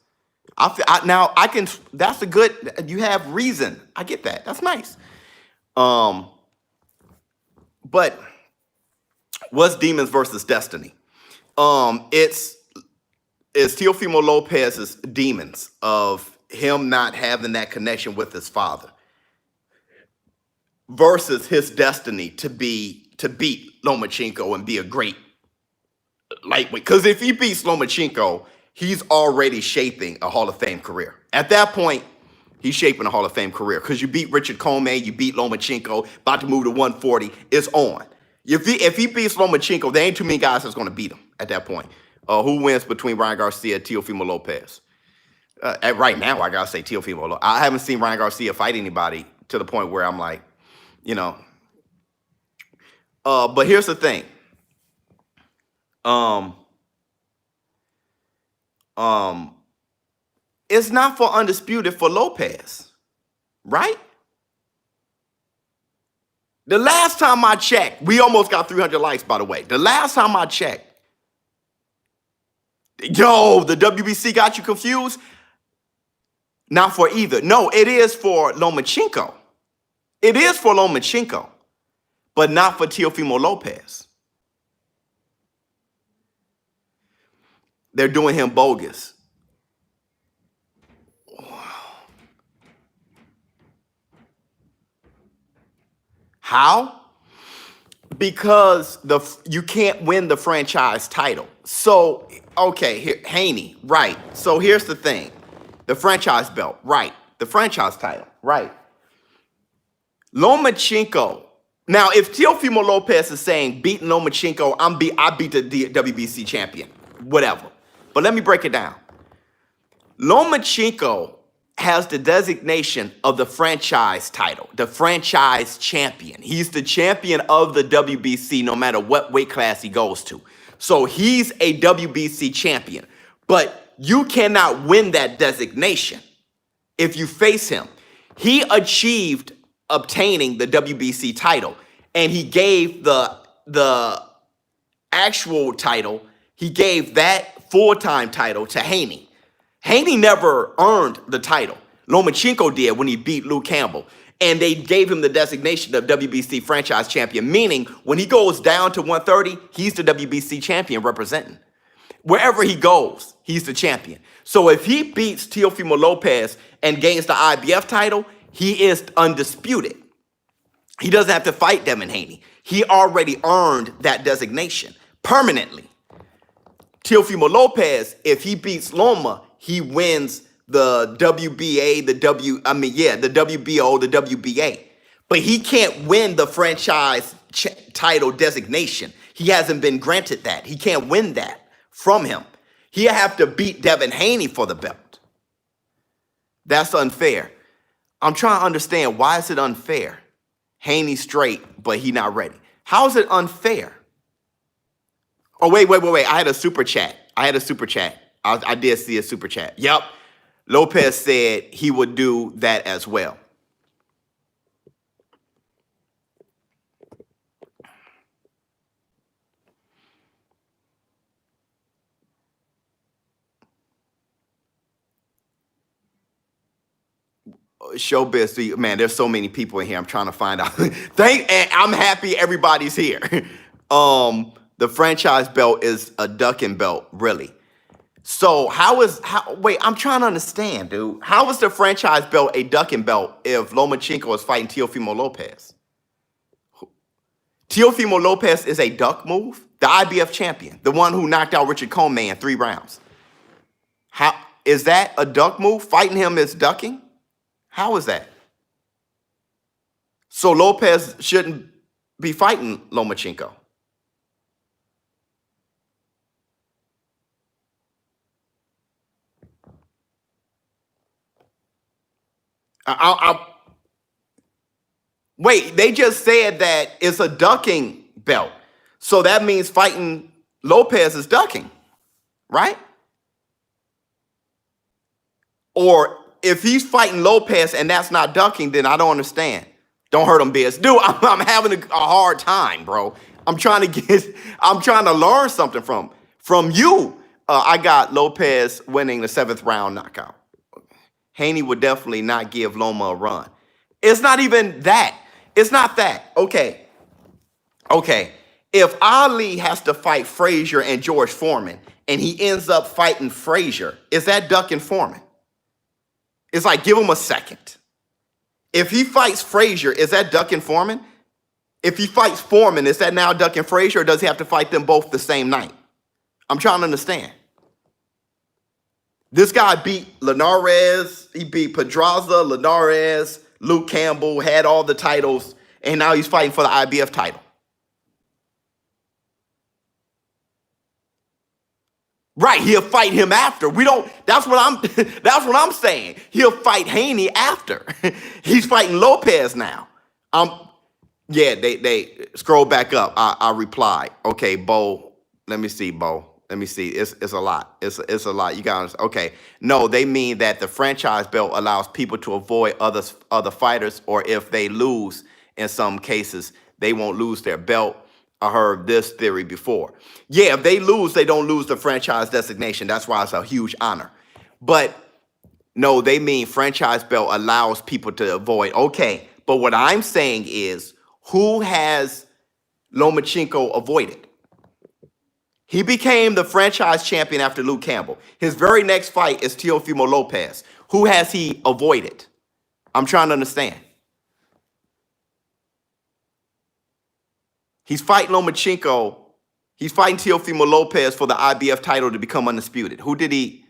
Now I can. That's a good. You have reason. I get that. That's nice. But what's Demons versus Destiny? It's Teofimo Lopez's demons of him not having that connection with his father versus his destiny to beat Lomachenko and be a great lightweight. Because if he beats Lomachenko, he's already shaping a Hall of Fame career. At that point, he's shaping a Hall of Fame career. Because you beat Richard Comey, you beat Lomachenko, about to move to 140, it's on. If he beats Lomachenko, there ain't too many guys that's going to beat him at that point. Who wins between Ryan Garcia and Teofimo Lopez? Right now, I got to say Teofimo Lopez. I haven't seen Ryan Garcia fight anybody to the point where I'm like, but here's the thing. It's not for undisputed for Lopez, right? The last time I checked, we almost got 300 likes, by the way. The last time I checked, the WBC got you confused? Not for either. No, it is for Lomachenko. It is for Lomachenko, but not for Teofimo Lopez. They're doing him bogus. How? Because you can't win the franchise title. So, okay, here, Haney, right. So here's the thing. The franchise belt, right. The franchise title, right. Lomachenko. Now, if Teofimo Lopez is saying beating Lomachenko, I beat the WBC champion, whatever. But let me break it down. Lomachenko has the designation of the franchise title, the franchise champion. He's the champion of the WBC no matter what weight class he goes to. So he's a WBC champion. But you cannot win that designation if you face him. He achieved obtaining the WBC title, and he gave the actual title, he gave that full-time title to Haney. Haney never earned the title. Lomachenko did when he beat Luke Campbell. And they gave him the designation of WBC franchise champion, meaning when he goes down to 130, he's the WBC champion representing. Wherever he goes, he's the champion. So if he beats Teofimo Lopez and gains the IBF title, he is undisputed. He doesn't have to fight Devin Haney. He already earned that designation permanently. Teofimo Lopez, if he beats Loma, he wins the WBA, the WBO, the WBA. But he can't win the franchise title designation. He hasn't been granted that. He can't win that from him. He'll have to beat Devin Haney for the belt. That's unfair. I'm trying to understand, why is it unfair? Haney's straight, but he not ready. How is it unfair? Oh, wait. I had a super chat. I did see a super chat. Yep. Lopez said he would do that as well. ShowBizz, man, there's so many people in here. I'm trying to find out. And I'm happy everybody's here. The franchise belt is a ducking belt, really. So wait, I'm trying to understand, dude. How is the franchise belt a ducking belt if Lomachenko is fighting Teofimo Lopez? Teofimo Lopez is a duck move? The IBF champion, the one who knocked out Richard Coleman in 3 rounds. How is that a duck move? Fighting him is ducking? How is that? So Lopez shouldn't be fighting Lomachenko. Wait, they just said that it's a ducking belt. So that means fighting Lopez is ducking, right? Or if he's fighting Lopez and that's not ducking, then I don't understand. Don't hurt him, Biz. Dude, I'm having a hard time, bro. I'm trying to learn something from you. I got Lopez winning the 7th round knockout. Haney would definitely not give Loma a run. It's not even that. It's not that. Okay. If Ali has to fight Frazier and George Foreman and he ends up fighting Frazier, is that ducking Foreman? It's like, give him a second. If he fights Frazier, is that ducking Foreman? If he fights Foreman, is that now ducking Frazier, or does he have to fight them both the same night? I'm trying to understand. This guy beat Linares, he beat Pedraza, Linares, Luke Campbell, had all the titles, and now he's fighting for the IBF title. Right, he'll fight him after. That's what I'm saying. He'll fight Haney after. He's fighting Lopez now. Yeah, they scroll back up. I replied. Okay, Bo. Let me see, Bo. Let me see. It's a lot. It's a lot. You got to, okay. No, they mean that the franchise belt allows people to avoid other fighters, or if they lose, in some cases, they won't lose their belt. I heard this theory before. Yeah, if they lose, they don't lose the franchise designation. That's why it's a huge honor. But no, they mean franchise belt allows people to avoid. Okay, but what I'm saying is, who has Lomachenko avoided? He became the franchise champion after Luke Campbell. His very next fight is Teofimo Lopez. Who has he avoided? I'm trying to understand. He's fighting Lomachenko. He's fighting Teofimo Lopez for the IBF title to become undisputed. Who did he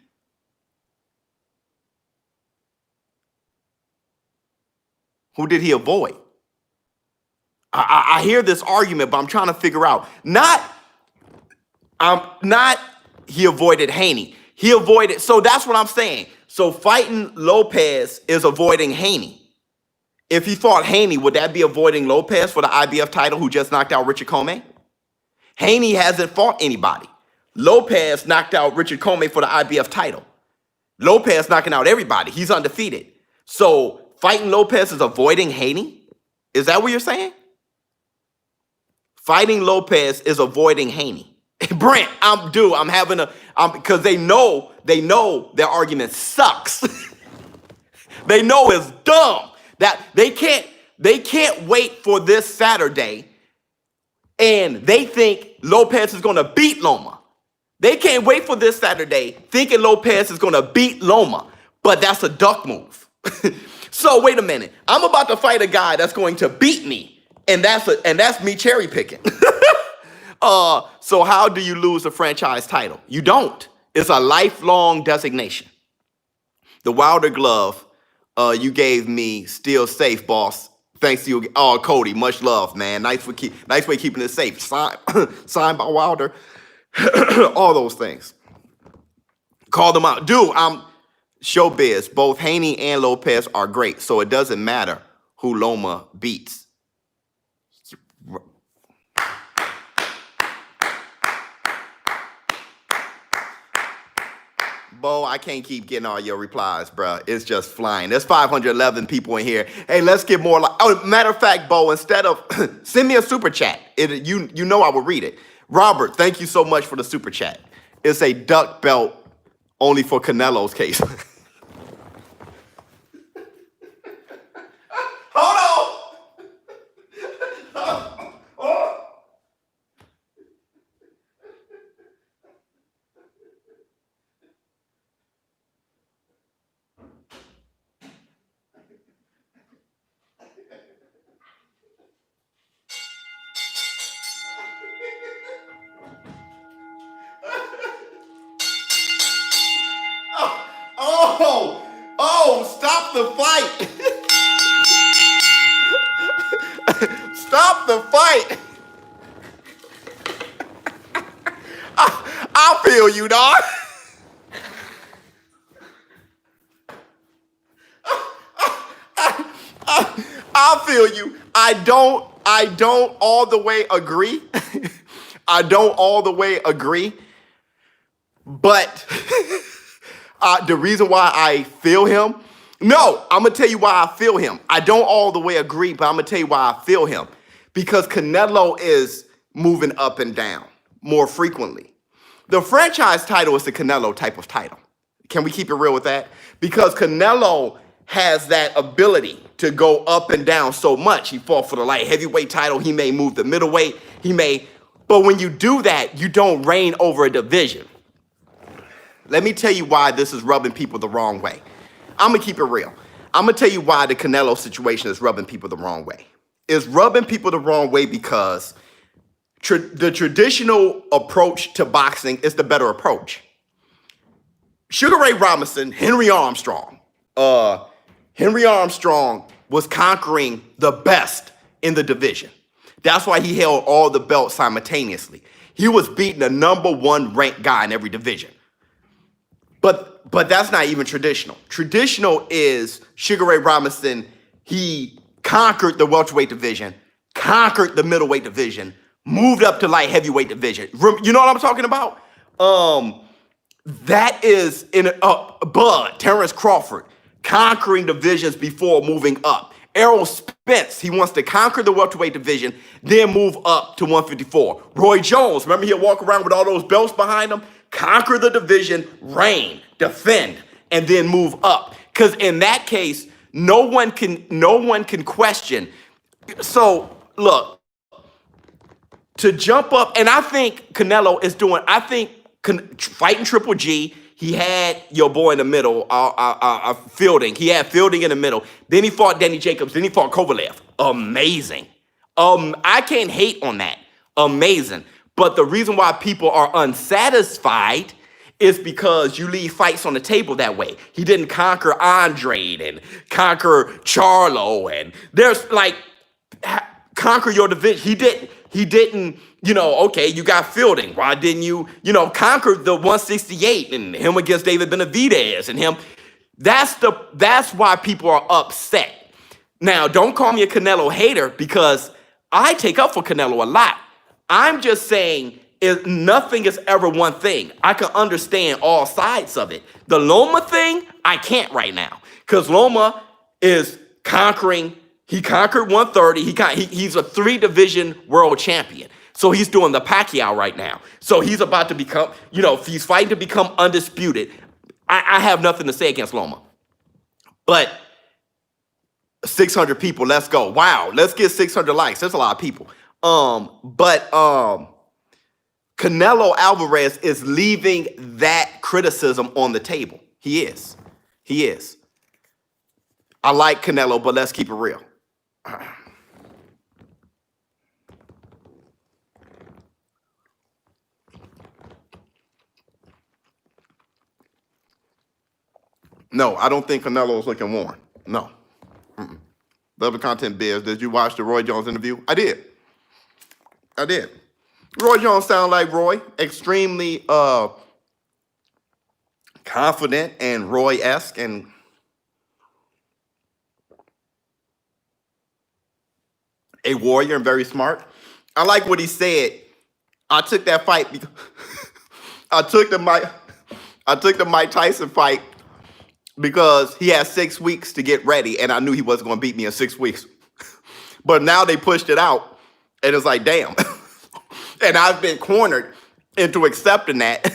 avoid? I hear this argument, but I'm trying to figure out. Not he avoided Haney. He avoided, so that's what I'm saying. So fighting Lopez is avoiding Haney. If he fought Haney, would that be avoiding Lopez for the IBF title who just knocked out Richard Comey? Haney hasn't fought anybody. Lopez knocked out Richard Comey for the IBF title. Lopez knocking out everybody. He's undefeated. So fighting Lopez is avoiding Haney? Is that what you're saying? Fighting Lopez is avoiding Haney. Brent, because they know their argument sucks. They know it's dumb. That they can't wait for this Saturday, and they think Lopez is gonna beat Loma. They can't wait for this Saturday thinking Lopez is gonna beat Loma, but that's a duck move. So wait a minute, I'm about to fight a guy that's going to beat me, and that's me cherry picking. So how do you lose a franchise title? You don't. It's a lifelong designation. The Wilder glove you gave me still safe, boss. Thanks to you. Oh, Cody, much love, man. Nice way keeping it safe. Signed by Wilder. All those things. Call them out. Dude, I'm ShowBizz. Both Haney and Lopez are great, so it doesn't matter who Loma beats. Bo, I can't keep getting all your replies, bro. It's just flying. There's 511 people in here. Hey, let's get more like. Oh, matter of fact, Bo, instead of send me a super chat. You know I will read it. Robert, thank you so much for the super chat. It's a duck belt only for Canelo's case. Hold on. Stop the fight. Stop the fight. I feel you, dog. I feel you. I don't all the way agree. I don't all the way agree. But the reason why I feel him, no, I'm going to tell you why I feel him. I don't all the way agree, but I'm going to tell you why I feel him. Because Canelo is moving up and down more frequently. The franchise title is the Canelo type of title. Can we keep it real with that? Because Canelo has that ability to go up and down so much. He fought for the light heavyweight title. He may move to middleweight. But when you do that, you don't reign over a division. Let me tell you why this is rubbing people the wrong way. I'm going to keep it real. I'm going to tell you why the Canelo situation is rubbing people the wrong way. It's rubbing people the wrong way because the traditional approach to boxing is the better approach. Sugar Ray Robinson, Henry Armstrong was conquering the best in the division. That's why he held all the belts simultaneously. He was beating the #1 ranked guy in every division. But that's not even traditional. Traditional is Sugar Ray Robinson. He conquered the welterweight division, conquered the middleweight division, moved up to light heavyweight division. You know what I'm talking about? That is in Bud, Terrence Crawford, conquering divisions before moving up. Errol Spence, he wants to conquer the welterweight division, then move up to 154. Roy Jones, remember he'll walk around with all those belts behind him? Conquer the division, reign, defend, and then move up. Because in that case, no one can question. So look, to jump up, and I think Canelo is doing, fighting Triple G, he had your boy in the middle, Fielding. He had Fielding in the middle. Then he fought Danny Jacobs. Then he fought Kovalev. Amazing. I can't hate on that. Amazing. But the reason why people are unsatisfied is because you leave fights on the table that way. He didn't conquer Andre and conquer Charlo, and there's like conquer your division. He didn't, okay, you got Fielding. Why didn't you, conquer the 168 and him against David Benavidez and him? That's why people are upset. Now, don't call me a Canelo hater because I take up for Canelo a lot. I'm just saying nothing is ever one thing. I can understand all sides of it. The Loma thing, I can't right now because Loma is conquering. He conquered 130. He's a 3-division world champion. So he's doing the Pacquiao right now. So he's about to become, he's fighting to become undisputed. I have nothing to say against Loma. But 600 people, let's go. Wow, let's get 600 likes. That's a lot of people. But Canelo Alvarez is leaving that criticism on the table. He is. I like Canelo, but let's keep it real. No, I don't think Canelo is looking worn. No. Love the content biz. Did you watch the Roy Jones interview? I did. Roy Jones sound like Roy. Extremely confident and Roy-esque and a warrior and very smart. I like what he said. I took that fight because I took the Mike Tyson fight because he had 6 weeks to get ready, and I knew he wasn't going to beat me in 6 weeks. But now they pushed it out, and it's like, damn. And I've been cornered into accepting that.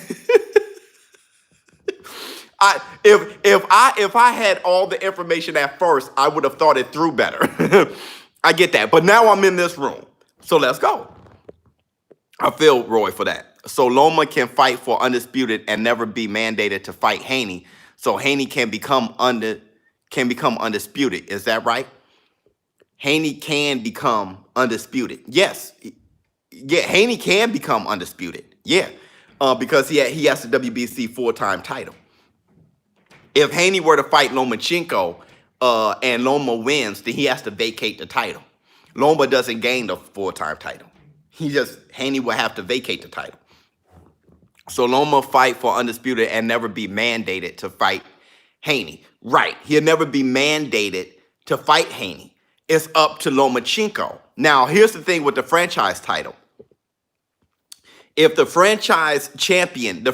If I had all the information at first, I would have thought it through better. I get that. But now I'm in this room, so let's go. I feel Roy for that. So Loma can fight for undisputed and never be mandated to fight Haney. So Haney can become undisputed. Is that right? Haney can become undisputed. Yes. Yeah, Haney can become undisputed. Yeah. Because he has the WBC full-time title. If Haney were to fight Lomachenko and Loma wins, then he has to vacate the title. Loma doesn't gain the full-time title. Haney will have to vacate the title. So Loma fight for undisputed and never be mandated to fight Haney. Right. He'll never be mandated to fight Haney. It's up to Lomachenko. Now, here's the thing with the franchise title. If the franchise champion,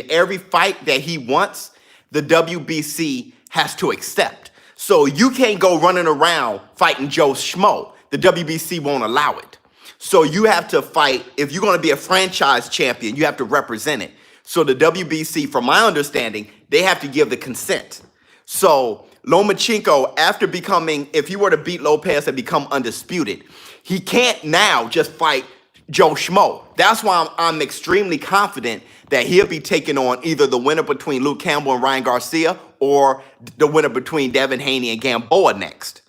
every fight that he wants, the WBC has to accept. So you can't go running around fighting Joe Schmo. The WBC won't allow it. So you have to fight. If you're going to be a franchise champion, you have to represent it. So the WBC, from my understanding, they have to give the consent. So Lomachenko, after becoming, if he were to beat Lopez and become undisputed, he can't now just fight Joe Schmo. That's why I'm extremely confident that he'll be taking on either the winner between Luke Campbell and Ryan Garcia or the winner between Devin Haney and Gamboa next.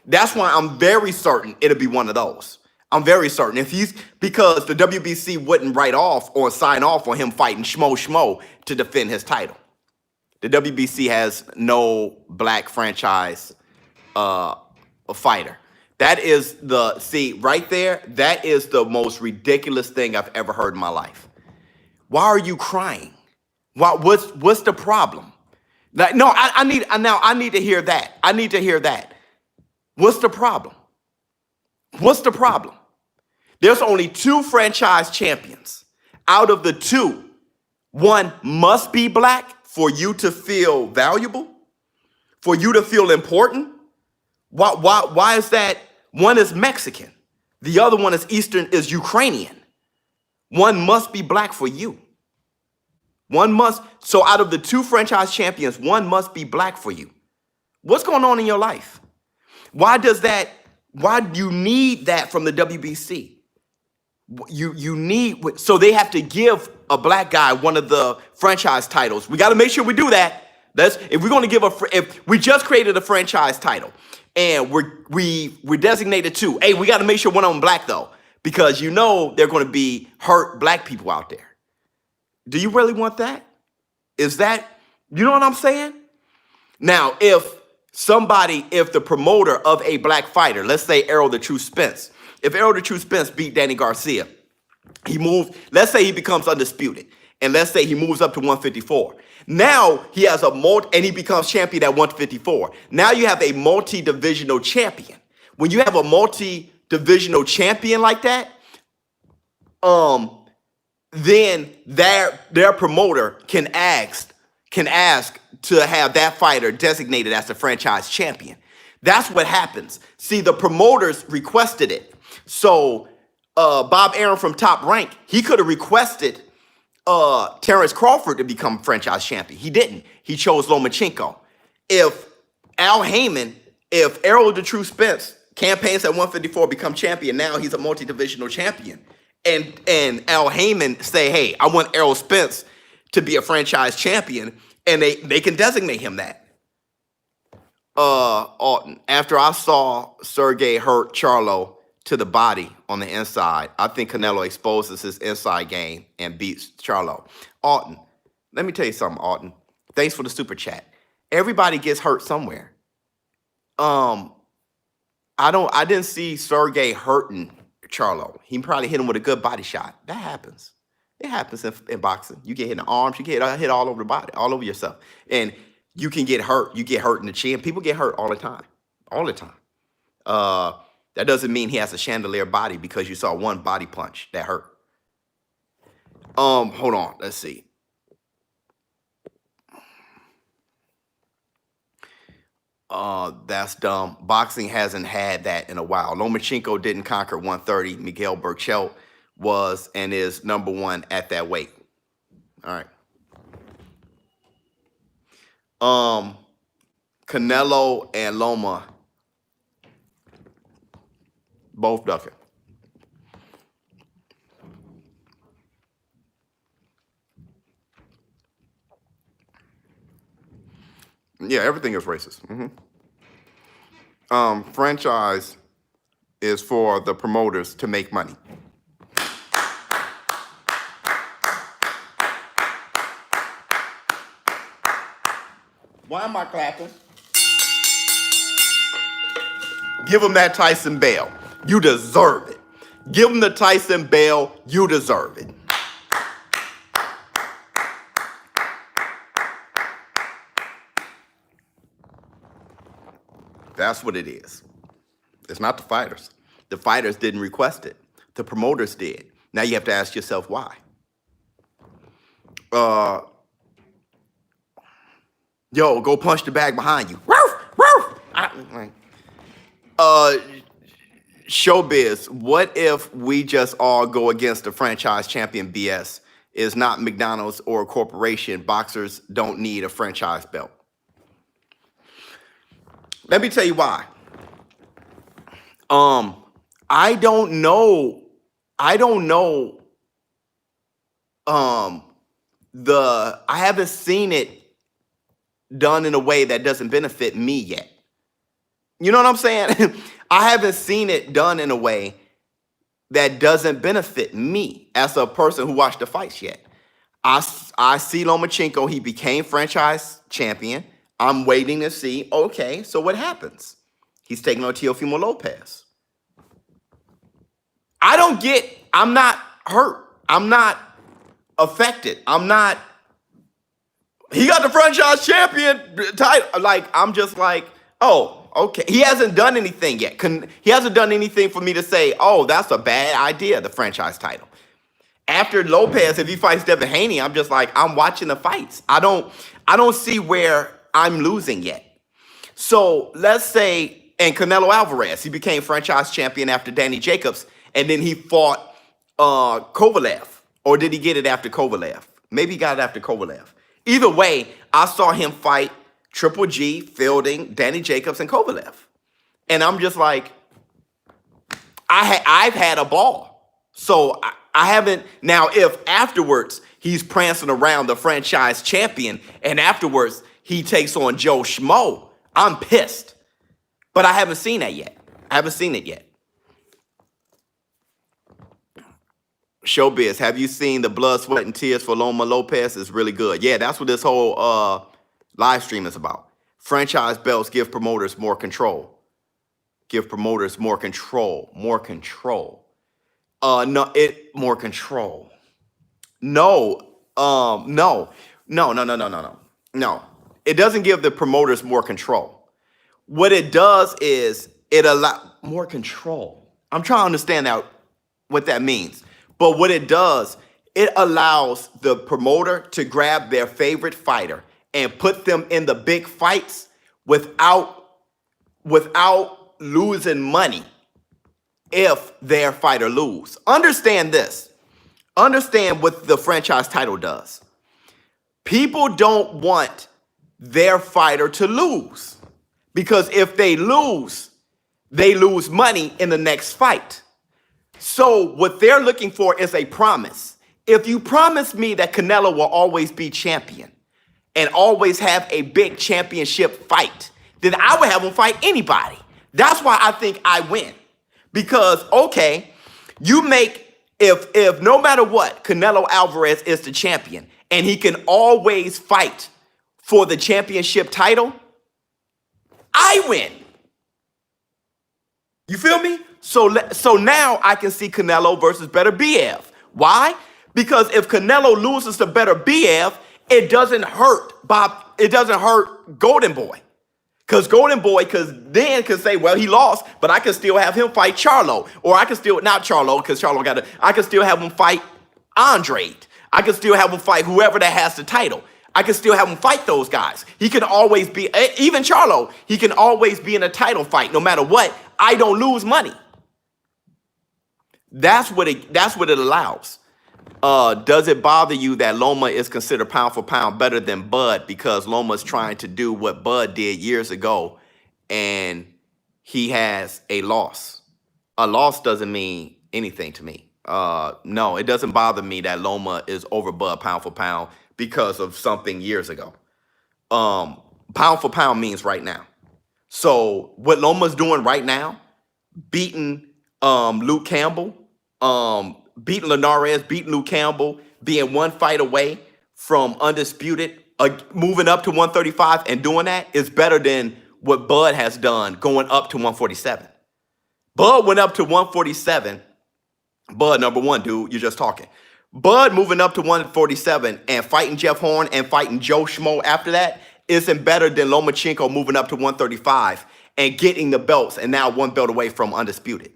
That's why I'm very certain it'll be one of those. I'm very certain. Because the WBC wouldn't write off or sign off on him fighting Schmo to defend his title. The WBC has no black franchise fighter. That is right there, that is the most ridiculous thing I've ever heard in my life. Why are you crying? What's the problem? Like, no, I need to hear that. I need to hear that. What's the problem? What's the problem? There's only 2 franchise champions. Out of the 2, one must be black for you to feel valuable, for you to feel important. Why is that? One is Mexican. The other one is Ukrainian. One must be black for you. So out of the 2 franchise champions, one must be black for you. What's going on in your life? Why do you need that from the WBC? You need, so they have to give a black guy one of the franchise titles. We got to make sure we do that. If we're going to if we just created a franchise title and we designated 2, hey, we got to make sure one of them black though, because you know they're going to be hurt black people out there. Do you really want that? Is that, you know what I'm saying? Now, if the promoter of a black fighter, let's say Errol the True Spence, if Errol the True Spence beat Danny Garcia, let's say he becomes undisputed, and let's say he moves up to 154. Now he has and he becomes champion at 154. Now you have a multi-divisional champion. When you have a multi-divisional champion like that, then their promoter can ask to have that fighter designated as the franchise champion. That's what happens. See, the promoters requested it. So Bob Arum from Top Rank, he could have requested Terrence Crawford to become franchise champion. He didn't. He chose Lomachenko. If Errol the True Spence campaigns at 154, become champion, now he's a multi-divisional champion. And Al Heyman say, hey, I want Errol Spence to be a franchise champion, and they can designate him that. After I saw Sergey hurt Charlo to the body on the inside, I think Canelo exposes his inside game and beats Charlo. Alton, let me tell you something, Alton. Thanks for the super chat. Everybody gets hurt somewhere. I didn't see Sergey hurting Charlo. He probably hit him with a good body shot. That happens. It happens in boxing. You get hit in the arms, you get hit all over the body, all over yourself. And you can get hurt. You get hurt in the chin. People get hurt all the time. All the time. That doesn't mean he has a chandelier body because you saw one body punch that hurt. Hold on. Let's see. That's dumb. Boxing hasn't had that in a while. Lomachenko didn't conquer 130. Miguel Burchell was and is number one at that weight. All right. Canelo and Loma both ducking. Yeah, everything is racist. Franchise is for the promoters to make money. Why am I clapping? Give him that Tyson Bell. You deserve it. Give him the Tyson Bell. You deserve it. That's what it is. It's not the fighters. The fighters didn't request it. The promoters did. Now you have to ask yourself why. Yo, go punch the bag behind you. ShowBizz, what if we just all go against the franchise champion BS? Is not McDonald's or a corporation. Boxers don't need a franchise belt. Let me tell you why. I don't know. I haven't seen it done in a way that doesn't benefit me yet. You know what I'm saying? I haven't seen it done in a way that doesn't benefit me as a person who watched the fights yet. I see Lomachenko, he became franchise champion. I'm waiting to see, okay, so what happens? He's taking on Teofimo Lopez. I'm not hurt. I'm not affected. He got the franchise champion title. Like, I'm just like, oh, okay. He hasn't done anything yet. He hasn't done anything for me to say, oh, that's a bad idea, the franchise title. After Lopez, if he fights Devin Haney, I'm just like, I'm watching the fights. I don't see where I'm losing yet. So let's say, and Canelo Alvarez, he became franchise champion after Danny Jacobs, and then he fought Kovalev. Or did he get it after Kovalev? Maybe he got it after Kovalev. Either way, I saw him fight Triple G, Fielding, Danny Jacobs, and Kovalev. And I'm just like, I've had a ball. So I haven't. Now, if afterwards he's prancing around the franchise champion and afterwards he takes on Joe Schmo, I'm pissed. But I haven't seen that yet. I haven't seen it yet. ShowBizz, have you seen the blood, sweat, and tears for Loma Lopez? It's really good. Yeah, that's what this whole live stream is about. Franchise belts give promoters more control. Give promoters more control. More control. More control. No. No. It doesn't give the promoters more control. What it does is it allows more control. I'm trying to understand what that means. But what it does, it allows the promoter to grab their favorite fighter and put them in the big fights without losing money if their fighter lose. Understand this. Understand what the franchise title does. People don't want their fighter to lose because if they lose money in the next fight. So what they're looking for is a promise. If you promise me that Canelo will always be champion and always have a big championship fight, then I would have him fight anybody. That's why I think I win. Because, okay, you make, if no matter what, Canelo Alvarez is the champion and he can always fight for the championship title, I win. You feel me? So now I can see Canelo versus Better BF. Why? Because if Canelo loses to Better BF, it doesn't hurt Bob. It doesn't hurt Golden Boy. Because Golden Boy then can say, well, he lost, but I can still have him fight Charlo. Or I can still, not Charlo, because Charlo I can still have him fight Andre. I can still have him fight whoever that has the title. I can still have him fight those guys. He can always be, even Charlo, he can always be in a title fight. No matter what, I don't lose money. That's what it allows. Does it bother you that Loma is considered pound for pound better than Bud because Loma's trying to do what Bud did years ago and he has a loss? A loss doesn't mean anything to me. No, it doesn't bother me that Loma is over Bud pound for pound because of something years ago. Pound for pound means right now. So what Loma's doing right now, beating Luke Campbell, beating Linares, beating Luke Campbell, being one fight away from undisputed, moving up to 135 and doing that is better than what Bud has done going up to 147. Bud went up to 147. Bud, number one, dude, you're just talking. Bud moving up to 147 and fighting Jeff Horn and fighting Joe Schmo after that isn't better than Lomachenko moving up to 135 and getting the belts and now one belt away from undisputed.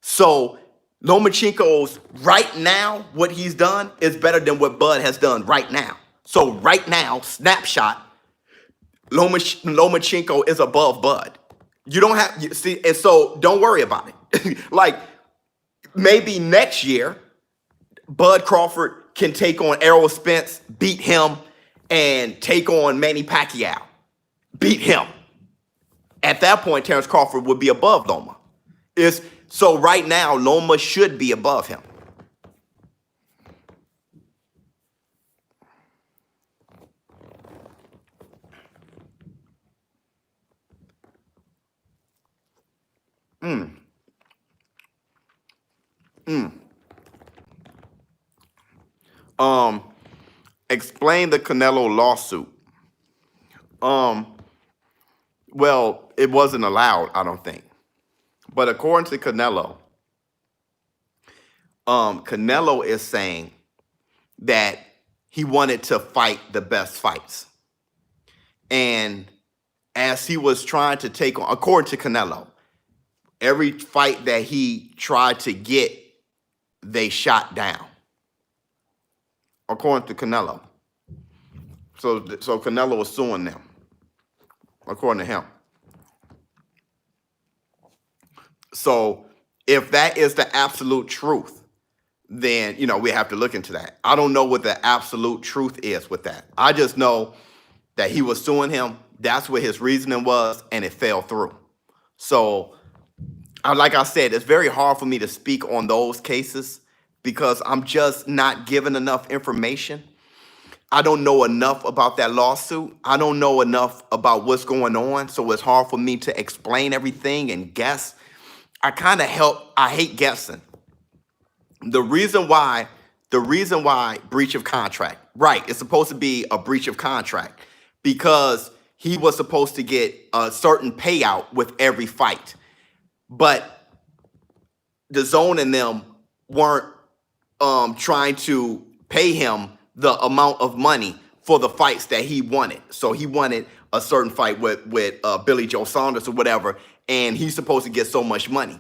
So Lomachenko's right now, what he's done is better than what Bud has done right now. So right now, snapshot, Lomachenko is above Bud. You don't have, see, and so don't worry about it. Like maybe next year, Bud Crawford can take on Errol Spence, beat him, and take on Manny Pacquiao, beat him. At that point, Terrence Crawford would be above Loma. So right now, Loma should be above him. Explain the Canelo lawsuit. Well, it wasn't allowed, I don't think. But according to Canelo, Canelo is saying that he wanted to fight the best fights. And as he was trying to take on, according to Canelo, every fight that he tried to get, they shot down. According to Canelo. So Canelo was suing them, according to him. So if that is the absolute truth, then, we have to look into that. I don't know what the absolute truth is with that. I just know that he was suing him. That's what his reasoning was, and it fell through. So, like I said, it's very hard for me to speak on those cases because I'm just not given enough information. I don't know enough about that lawsuit. I don't know enough about what's going on, so it's hard for me to explain everything and guess. I hate guessing. The reason why, breach of contract, right? It's supposed to be a breach of contract because he was supposed to get a certain payout with every fight, but the zone and them weren't trying to pay him the amount of money for the fights that he wanted. So he wanted a certain fight with Billy Joe Saunders or whatever, and he's supposed to get so much money.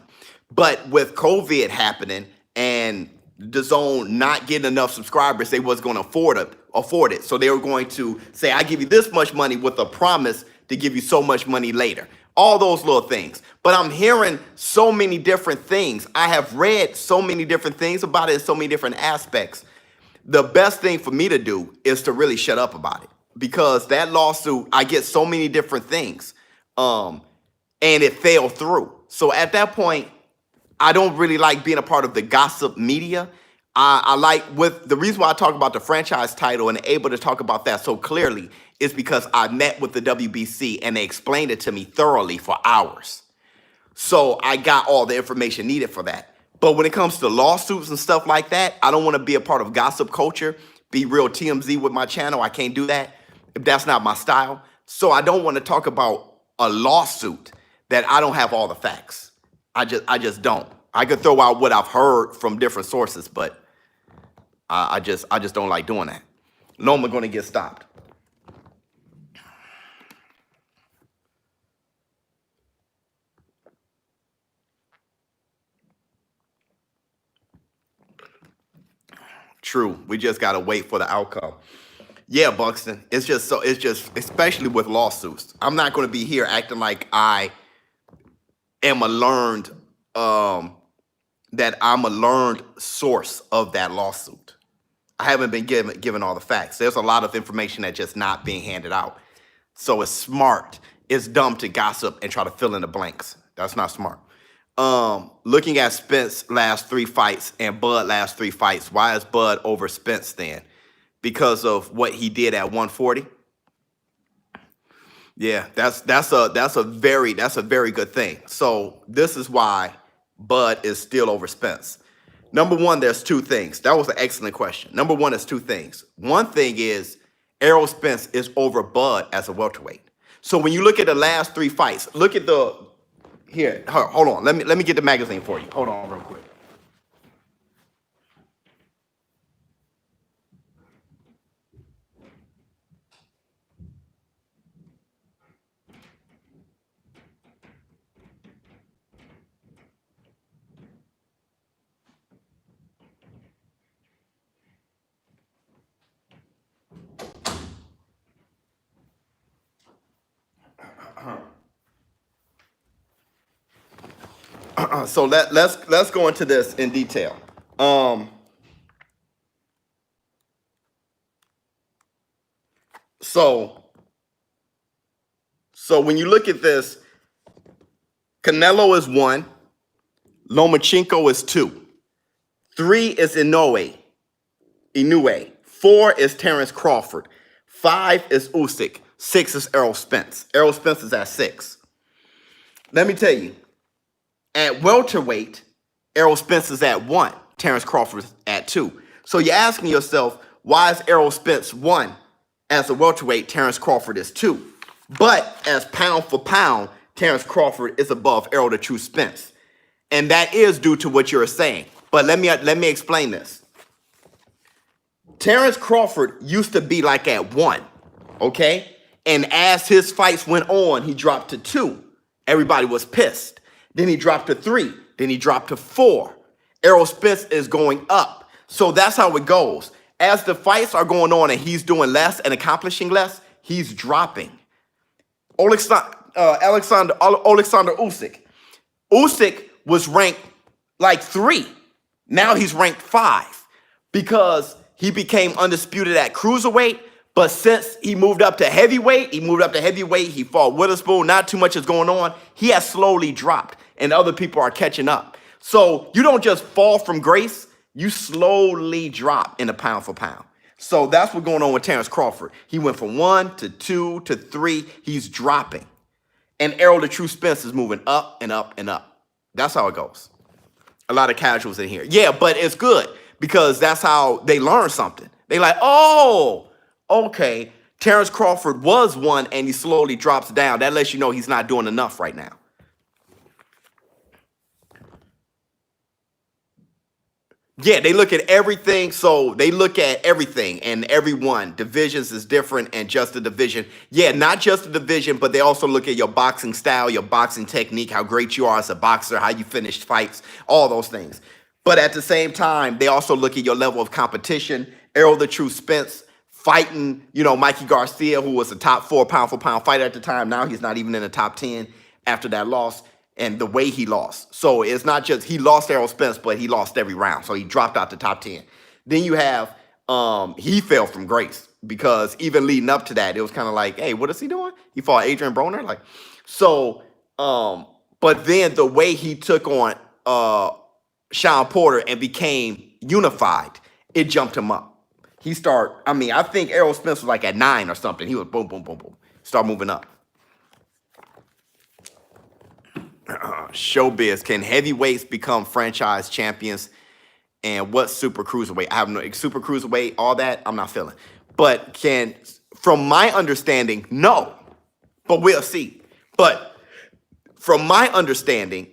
But with COVID happening and the zone not getting enough subscribers, they was going to afford it. So they were going to say, I give you this much money with a promise to give you so much money later. All those little things. But I'm hearing so many different things. I have read so many different things about it in so many different aspects. The best thing for me to do is to really shut up about it, because that lawsuit, I get so many different things, and it fell through. So at that point, I don't really like being a part of the gossip media. I like, with the reason why I talk about the franchise title and able to talk about that so clearly is because I met with the WBC and they explained it to me thoroughly for hours. So I got all the information needed for that. But when it comes to lawsuits and stuff like that, I don't want to be a part of gossip culture, be real TMZ with my channel. I can't do that. That's not my style. So I don't want to talk about a lawsuit that I don't have all the facts. I just don't. I could throw out what I've heard from different sources, but I just don't like doing that. Loma going to get stopped. True. We just got to wait for the outcome. Yeah, Buxton. It's just, especially with lawsuits. I'm not going to be here acting like I am that I'm a learned source of that lawsuit. I haven't been given all the facts. There's a lot of information that's just not being handed out. So it's smart. It's dumb to gossip and try to fill in the blanks. That's not smart. Looking at Spence last 3 fights and Bud last 3 fights, why is Bud over Spence then? Because of what he did at 140? Yeah, that's a very good thing. So this is why Bud is still over Spence. Number one, there's 2 things. That was an excellent question. Number one, there's 2 things. One thing is Errol Spence is over Bud as a welterweight. So when you look at the last 3 fights, look at here. Hold on. Let me get the magazine for you. Hold on real quick. So let's go into this in detail. So when you look at this, Canelo is 1, Lomachenko is 2, 3 is Inoue, 4 is Terrence Crawford, 5 is Usyk, 6 is Errol Spence. Errol Spence is at 6. Let me tell you, at welterweight, Errol Spence is at 1, Terrence Crawford is at 2. So you're asking yourself, why is Errol Spence 1 as a welterweight, Terrence Crawford is 2? But as pound for pound, Terrence Crawford is above Errol the True Spence. And that is due to what you're saying. But let me explain this. Terrence Crawford used to be like at 1, okay? And as his fights went on, he dropped to 2. Everybody was pissed. Then he dropped to 3. Then he dropped to 4. Errol Spence is going up. So that's how it goes. As the fights are going on and he's doing less and accomplishing less, he's dropping. Alexander Usyk. Usyk was ranked like 3. Now he's ranked 5 because he became undisputed at cruiserweight. But since he moved up to heavyweight, he fought Witherspoon, not too much is going on. He has slowly dropped and other people are catching up. So you don't just fall from grace, you slowly drop in the pound for pound. So that's what's going on with Terrence Crawford. He went from 1 to 2 to 3. He's dropping. And Errol the True Spence is moving up and up and up. That's how it goes. A lot of casuals in here. Yeah, but it's good because that's how they learn something. They like, oh, okay. Terrence Crawford was one and he slowly drops down. That lets you know he's not doing enough right now. Yeah, they look at everything. So they look at everything and everyone. Divisions is different and just a division. Yeah, not just a division, but they also look at your boxing style, your boxing technique, how great you are as a boxer, how you finish fights, all those things. But at the same time, they also look at your level of competition. Errol the True Spence fighting, Mikey Garcia, who was a top 4 pound for pound fighter at the time. Now he's not even in the top 10 after that loss. And the way he lost. So it's not just he lost Errol Spence, but he lost every round. So he dropped out the top 10. Then you have he fell from grace because even leading up to that, it was kind of like, hey, what is he doing? He fought Adrian Broner. But then the way he took on Sean Porter and became unified, it jumped him up. I think Errol Spence was like at 9 or something. He was boom, boom, boom, boom. Start moving up. ShowBizz, can heavyweights become franchise champions? And what's super cruiserweight? I have no super cruiserweight, all that I'm not feeling. But from my understanding, no. But we'll see. But from my understanding,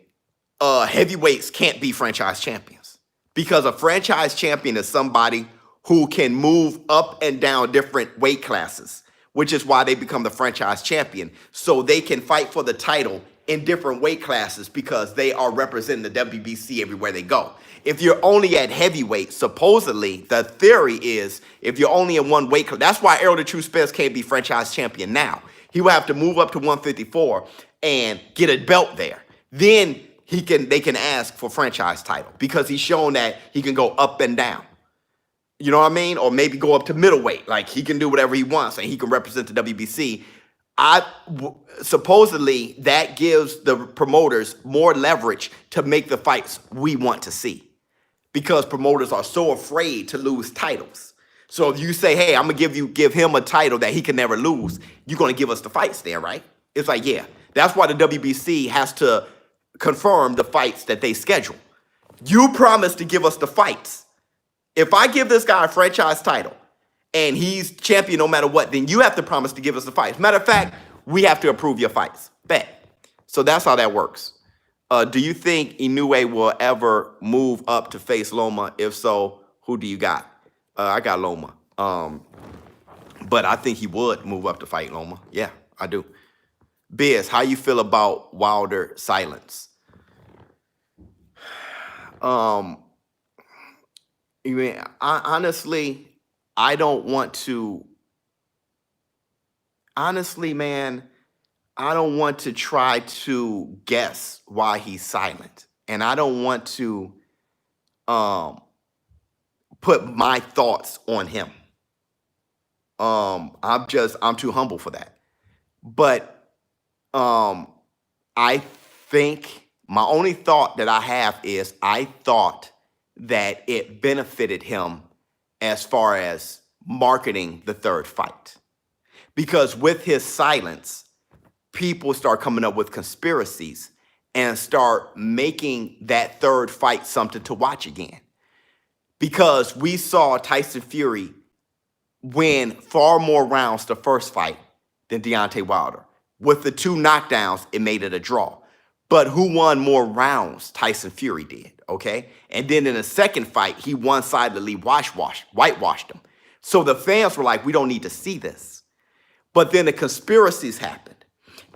heavyweights can't be franchise champions because a franchise champion is somebody who can move up and down different weight classes, which is why they become the franchise champion. So they can fight for the title in different weight classes because they are representing the WBC everywhere they go. If you're only at heavyweight, supposedly the theory is if you're only in one weight class, that's why Errol the True Spence can't be franchise champion now. He will have to move up to 154 and get a belt there. Then they can ask for franchise title because he's shown that he can go up and down. You know what I mean? Or maybe go up to middleweight. Like he can do whatever he wants and he can represent the WBC. Supposedly that gives the promoters more leverage to make the fights we want to see because promoters are so afraid to lose titles. So if you say, hey, I'm gonna give him a title that he can never lose, you're gonna give us the fights there, right? It's like, yeah, that's why the WBC has to confirm the fights that they schedule. You promised to give us the fights. If I give this guy a franchise title and he's champion no matter what, then you have to promise to give us the fights. Matter of fact, we have to approve your fights. Bet. So that's how that works. Do you think Inoue will ever move up to face Loma? If so, who do you got? I got Loma. But I think he would move up to fight Loma. Yeah, I do. Biz, how you feel about Wilder silence? Honestly, I don't want to. Honestly, man, I don't want to try to guess why he's silent. And I don't want to put my thoughts on him. I'm too humble for that. But I think my only thought that I have is I thought that it benefited him as far as marketing the third fight. Because with his silence, people start coming up with conspiracies and start making that third fight something to watch again. Because we saw Tyson Fury win far more rounds the first fight than Deontay Wilder. With the 2 knockdowns, it made it a draw. But who won more rounds? Tyson Fury did, okay? And then in the second fight, he one-sidedly whitewashed him. So the fans were like, we don't need to see this. But then the conspiracies happened.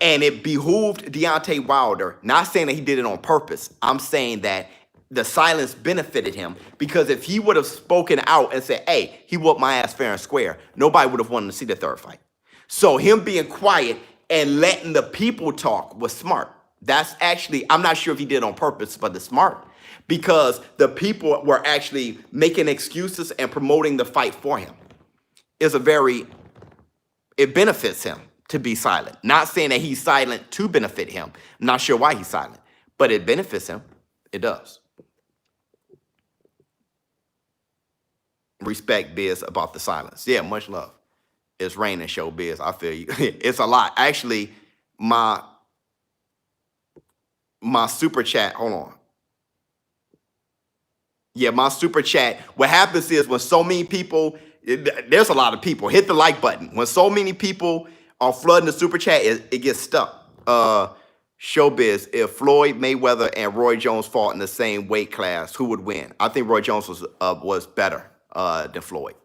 And it behooved Deontay Wilder, not saying that he did it on purpose. I'm saying that the silence benefited him because if he would have spoken out and said, hey, he whooped my ass fair and square, nobody would have wanted to see the third fight. So him being quiet and letting the people talk was smart. That's actually, I'm not sure if he did it on purpose, but it's smart because the people were actually making excuses and promoting the fight for him. It benefits him to be silent. Not saying that he's silent to benefit him. I'm not sure why he's silent, but it benefits him. It does. Respect Biz about the silence. Yeah, much love. It's raining, ShowBizz. I feel you. It's a lot. Actually, my super chat, hold on. Yeah, my super chat. What happens is when so many people, there's a lot of people, hit the like button. When so many people are flooding the super chat, it gets stuck. ShowBizz, if Floyd Mayweather and Roy Jones fought in the same weight class, who would win? I think Roy Jones was better than Floyd.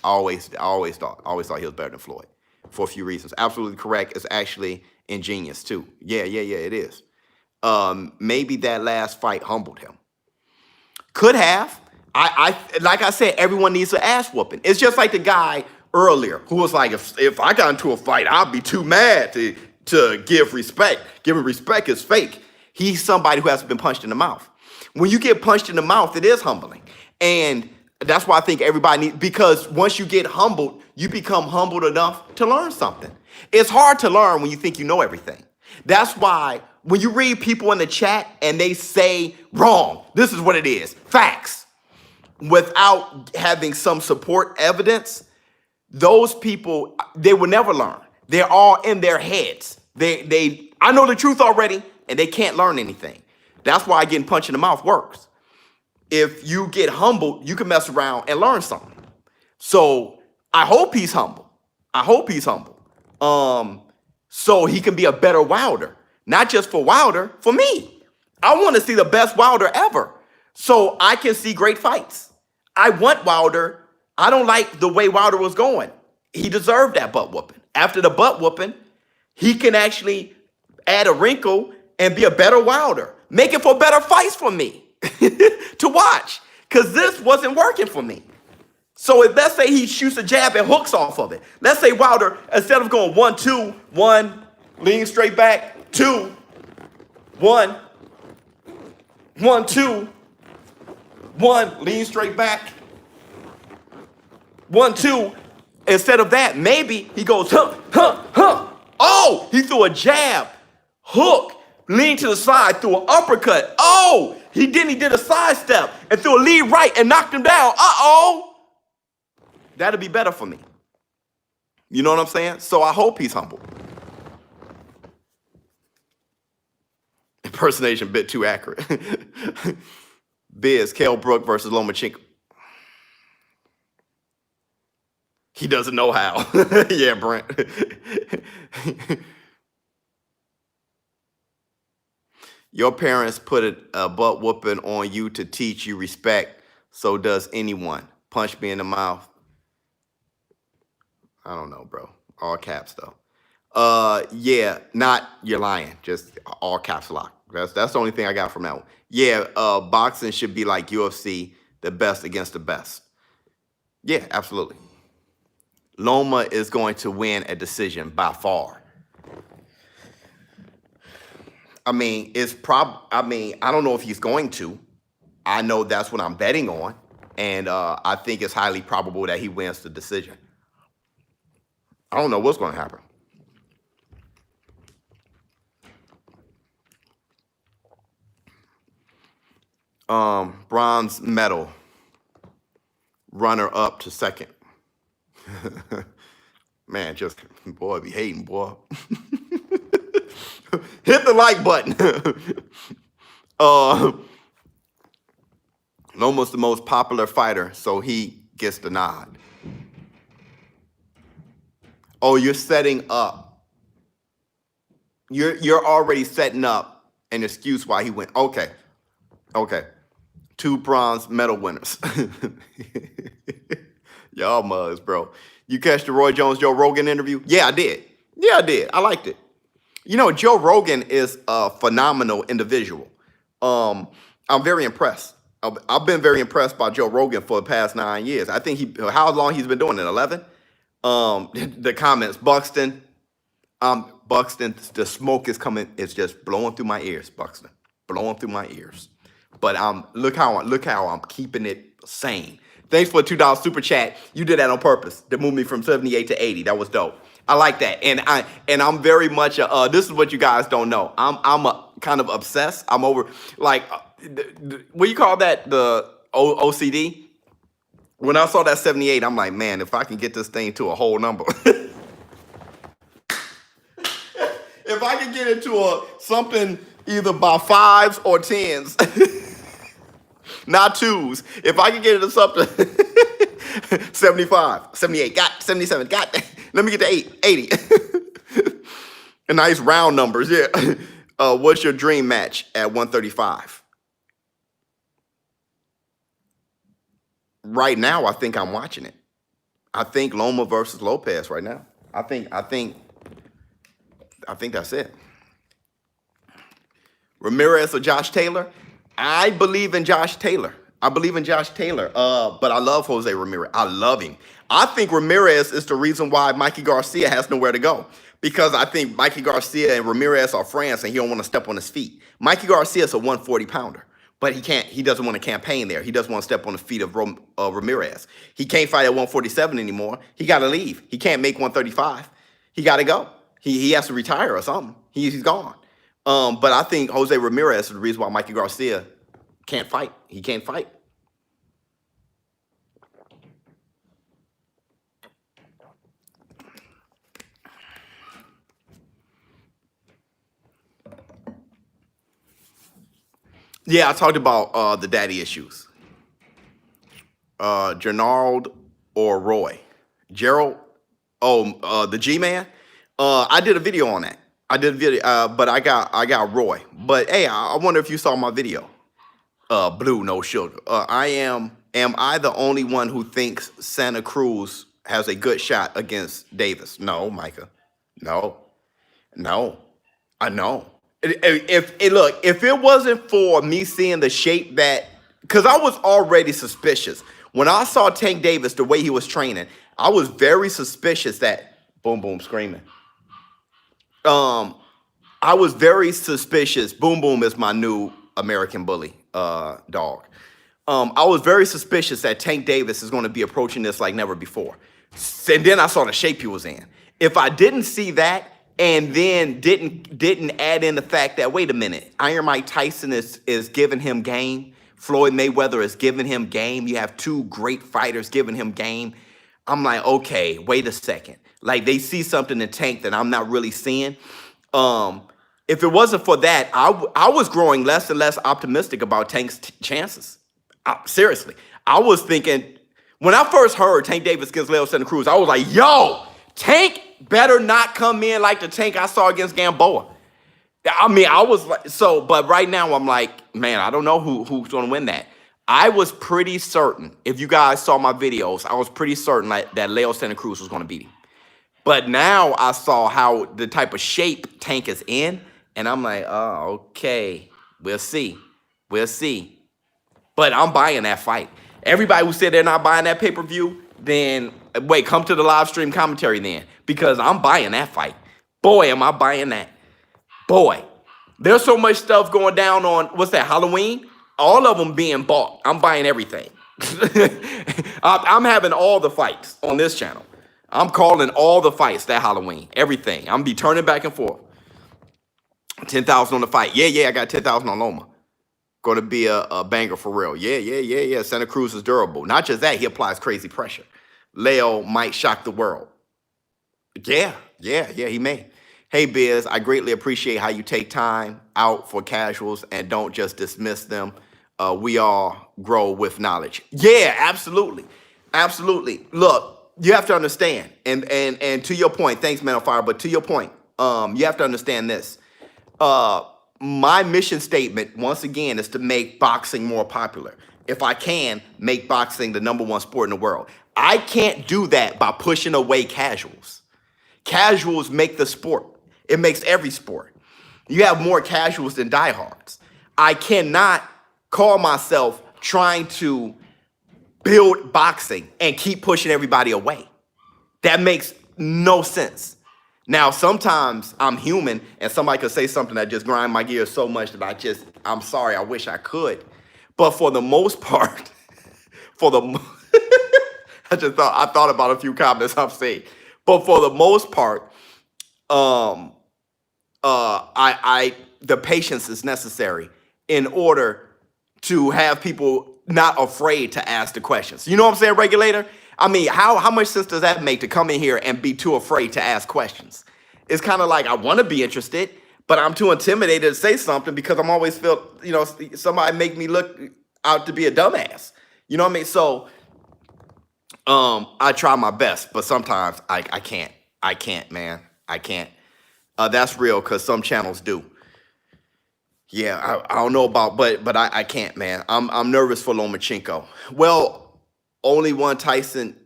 I always thought he was better than Floyd for a few reasons. Absolutely correct. It's actually ingenious too. Yeah, it is. Maybe that last fight humbled him. Could have. I like I said, everyone needs an ass whooping. It's just like the guy earlier who was like, if I got into a fight, I'd be too mad to give respect. Giving respect is fake. He's somebody who hasn't been punched in the mouth. When you get punched in the mouth, it is humbling. And that's why I think everybody needs, because once you get humbled, you become humbled enough to learn something. It's hard to learn when you think you know everything. That's why when you read people in the chat and they say wrong, this is what it is, facts, without having some support evidence, those people, they will never learn. They're all in their heads. I know the truth already, and they can't learn anything. That's why getting punched in the mouth works. If you get humbled, you can mess around and learn something. So I hope he's humble. So he can be a better Wilder. Not just for Wilder, for me. I want to see the best Wilder ever. So I can see great fights. I want Wilder. I don't like the way Wilder was going. He deserved that butt whooping. After the butt whooping, he can actually add a wrinkle and be a better Wilder. Make it for better fights for me to watch. Because this wasn't working for me. So if, let's say he shoots a jab and hooks off of it. Let's say Wilder, instead of going 1, 2, 1, lean straight back, 2, 1, 1, 2, 1, lean straight back, 1, 2. Instead of that, maybe he goes, Oh, he threw a jab, hook, lean to the side, threw an uppercut. Oh, he did a sidestep and threw a lead right and knocked him down. That'll be better for me. You know what I'm saying? So I hope he's humble. Impersonation a bit too accurate. Biz, Kell Brook versus Lomachenko. He doesn't know how. Yeah, Brent. Your parents put a butt whooping on you to teach you respect. So does anyone. Punch me in the mouth. I don't know, bro. All caps, though. Yeah, not you're lying. Just all caps lock. That's the only thing I got from that one. Yeah, boxing should be like UFC, the best against the best. Yeah, absolutely. Loma is going to win a decision by far. I mean, I don't know if he's going to. I know that's what I'm betting on. And I think it's highly probable that he wins the decision. I don't know what's going to happen. Bronze medal. Runner up to second. Man, just, boy, be hating, boy. Hit the like button. Loma's the most popular fighter, so he gets the nod. Oh, you're setting up. You're already setting up an excuse why he went. Okay. 2 bronze medal winners. Y'all mugs, bro. You catch the Roy Jones, Joe Rogan interview? Yeah, I did. I liked it. You know, Joe Rogan is a phenomenal individual. I'm very impressed. I've been very impressed by Joe Rogan for the past 9 years. I think how long he's been doing it? 11? The comments, Buxton, the smoke is coming. It's just blowing through my ears, Buxton, blowing through my ears. But look how I'm keeping it sane. Thanks for a $2 super chat. You did that on purpose to move me from 78 to 80. That was dope. I like that. And I'm very much this is what you guys don't know. I'm a kind of obsessed. I'm over like what do you call that? The OCD. When I saw that 78, I'm like, man, if I can get this thing to a whole number. If I can get it to something either by 5s or 10s. not twos. If I can get it to something, 75, 78, got 77, got, let me get to 80. A nice round numbers, yeah. What's your dream match at 135? Right now, I think I'm watching it. I think Loma versus Lopez right now. I think that's it. Ramirez or Josh Taylor? I believe in Josh Taylor. But I love Jose Ramirez. I love him. I think Ramirez is the reason why Mikey Garcia has nowhere to go. Because I think Mikey Garcia and Ramirez are friends and he don't want to step on his feet. Mikey Garcia is a 140-pounder. But he doesn't want to campaign there. He doesn't want to step on the feet of Ramirez. He can't fight at 147 anymore. He got to leave. He can't make 135. He got to go. He has to retire or something. He's gone. But I think Jose Ramirez is the reason why Mikey Garcia can't fight. He can't fight. Yeah, I talked about the daddy issues. Gernald or Roy? Gerald? Oh, the G-Man? I did a video on that. But I got Roy. But hey, I wonder if you saw my video. Blue, no sugar. Am I the only one who thinks Santa Cruz has a good shot against Davis? No, Micah. No. I know. If it wasn't for me seeing the shape that, because I was already suspicious. When I saw Tank Davis, the way he was training, I was very suspicious that, boom, boom, screaming. I was very suspicious. Boom Boom is my new American Bully dog. I was very suspicious that Tank Davis is going to be approaching this like never before. And then I saw the shape he was in. If I didn't see that and then didn't add in the fact that, wait a minute, Iron Mike Tyson is giving him game. Floyd Mayweather is giving him game. You have two great fighters giving him game. I'm like, okay, wait a second. Like they see something in Tank that I'm not really seeing. If it wasn't for that, I was growing less and less optimistic about Tank's chances. Seriously. I was thinking, when I first heard Tank Davis against Leo Santa Cruz, I was like, yo, Tank better not come in like the Tank I saw against Gamboa. I mean, I was like, but right now I'm like, man, I don't know who's going to win that. I was pretty certain, if you guys saw my videos, I was pretty certain that Leo Santa Cruz was going to beat him. But now I saw how the type of shape Tank is in, and I'm like, oh, okay, we'll see. But I'm buying that fight. Everybody who said they're not buying that pay-per-view, then wait, come to the live stream commentary then, because I'm buying that fight. Boy, am I buying that. Boy, there's so much stuff going down on, what's that, Halloween? All of them being bought. I'm buying everything. I'm having all the fights on this channel. I'm calling all the fights that Halloween. Everything. I'm be turning back and forth. 10,000 on the fight. Yeah, I got 10,000 on Loma. Going to be a banger for real. Yeah. Santa Cruz is durable. Not just that, he applies crazy pressure. Leo might shock the world. Yeah, he may. Hey, Biz, I greatly appreciate how you take time out for casuals and don't just dismiss them. We all grow with knowledge. Yeah, absolutely. Look, you have to understand, and to your point, thanks, Man on Fire, but to your point, you have to understand this. My mission statement, once again, is to make boxing more popular. If I can, make boxing the #1 sport in the world. I can't do that by pushing away casuals. Casuals make the sport. It makes every sport. You have more casuals than diehards. I cannot call myself trying to build boxing and keep pushing everybody away. That makes no sense. Now, sometimes I'm human and somebody could say something that just grinds my gears so much that I'm sorry, I wish I could. But for the most part, I thought about a few comments I've seen. But for the most part, the patience is necessary in order to have people not afraid to ask the questions. You know what I'm saying, regulator? I mean, how much sense does that make to come in here and be too afraid to ask questions? It's kind of like I want to be interested, but I'm too intimidated to say something because I'm always feel, somebody make me look, out to be a dumbass. You know what I mean? So I try my best, but sometimes I can't. I can't, man. I can't. That's real because some channels do. Yeah, I don't know about, but I can't, man. I'm nervous for Lomachenko. Well, only one Tyson.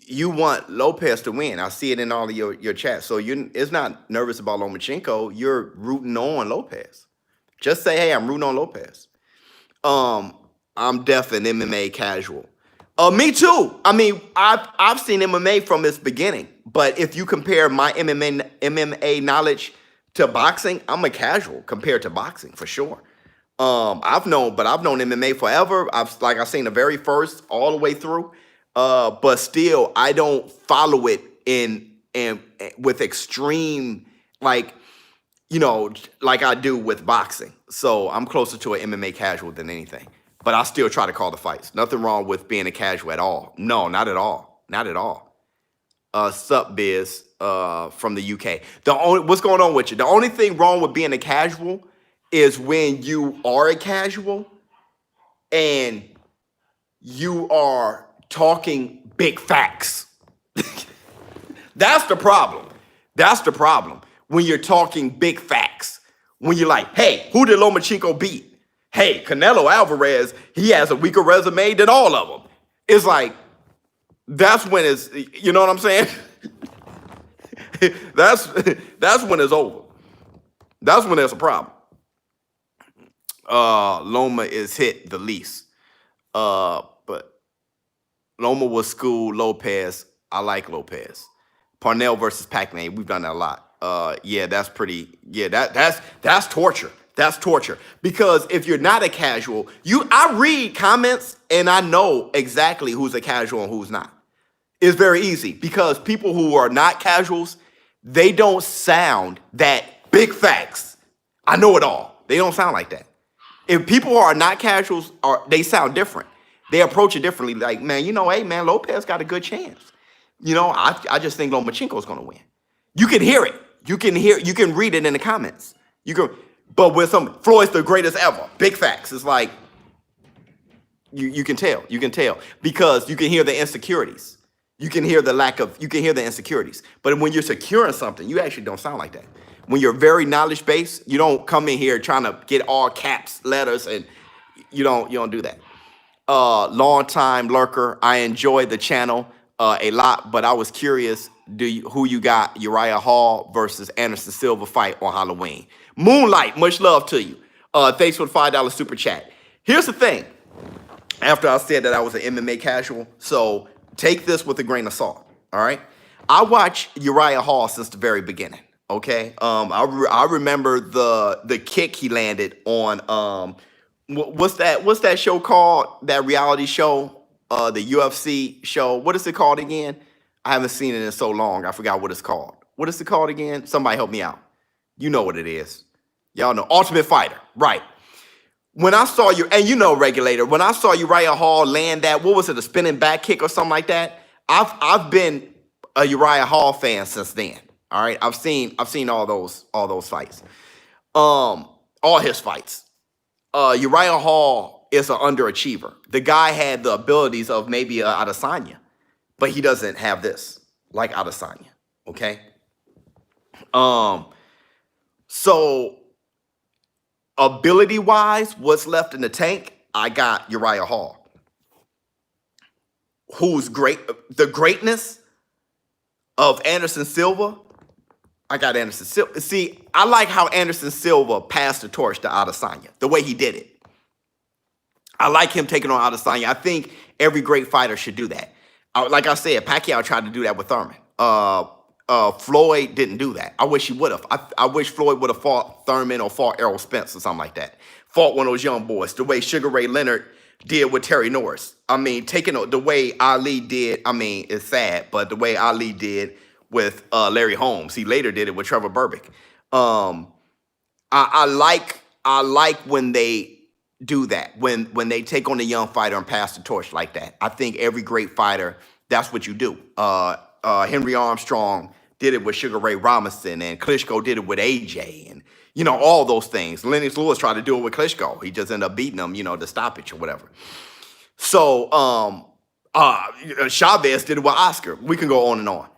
You want Lopez to win. I see it in all of your chats. So it's not nervous about Lomachenko. You're rooting on Lopez. Just say, hey, I'm rooting on Lopez. I'm deaf and MMA casual. Me too. I mean, I've seen MMA from its beginning. But if you compare my MMA knowledge to boxing, I'm a casual compared to boxing for sure. I've known MMA forever. I've seen the very first all the way through. But still, I don't follow it in with extreme like I do with boxing. So I'm closer to an MMA casual than anything. But I still try to call the fights. Nothing wrong with being a casual at all. No, not at all. Not at all. Sup, Biz, from the UK. What's going on with you? The only thing wrong with being a casual is when you are a casual and you are talking big facts. That's the problem. That's the problem. When you're talking big facts. When you're like, hey, who did Lomachenko beat? Hey, Canelo Alvarez, he has a weaker resume than all of them. It's like, that's when it's, you know what I'm saying? that's when it's over. That's when there's a problem. Loma is hit the least. But Loma was school Lopez. I like Lopez. Parnell versus Pac-Man. We've done that a lot. Yeah, that's pretty. Yeah, that's torture. That's torture. Because if you're not a casual, I read comments and I know exactly who's a casual and who's not. It's very easy because people who are not casuals, they don't sound that big facts. I know it all. They don't sound like that. If people who are not casuals, they sound different. They approach it differently. Like, man, hey, man, Lopez got a good chance. I just think Lomachenko is going to win. You can hear it. You can read it in the comments. But with Floyd's the greatest ever. Big facts. It's like, you can tell. You can tell. Because you can hear the insecurities. You can hear the insecurities. But when you're secure in something, you actually don't sound like that. When you're very knowledge-based, you don't come in here trying to get all caps letters, and you don't do that. Long-time lurker. I enjoy the channel a lot, but I was curious, who you got Uriah Hall versus Anderson Silva fight on Halloween? Moonlight, much love to you. Thanks for the $5 super chat. Here's the thing. After I said that I was an MMA casual, so take this with a grain of salt, all right? I watched Uriah Hall since the very beginning, okay? I remember the kick he landed on, what's that show called, that reality show, the UFC show? What is it called again? I haven't seen it in so long. I forgot what it's called. What is it called again? Somebody help me out. You know what it is. Y'all know. Ultimate Fighter. Right. When I saw you, and Regulator, when I saw Uriah Hall land that, what was it, a spinning back kick or something like that? I've been a Uriah Hall fan since then. All right. I've seen all those fights. All his fights. Uriah Hall is an underachiever. The guy had the abilities of maybe Adesanya, but he doesn't have this like Adesanya. Okay. So ability-wise, what's left in the tank? I got Uriah Hall, who's great. The greatness of Anderson Silva, I got Anderson Silva. See, I like how Anderson Silva passed the torch to Adesanya, the way he did it. I like him taking on Adesanya. I think every great fighter should do that. Like I said, Pacquiao tried to do that with Thurman. Floyd didn't do that. I wish he would have. I wish Floyd would have fought Thurman or fought Errol Spence or something like that. Fought one of those young boys, the way Sugar Ray Leonard did with Terry Norris. I mean, taking the way Ali did, I mean, it's sad, but the way Ali did with Larry Holmes. He later did it with Trevor Berbick. I like when they do that, when they take on the young fighter and pass the torch like that. I think every great fighter, that's what you do. Henry Armstrong did it with Sugar Ray Robinson, and Klitschko did it with AJ, and all those things. Lennox Lewis tried to do it with Klitschko. He just ended up beating him, to stoppage or whatever. So Chavez did it with Oscar. We can go on and on.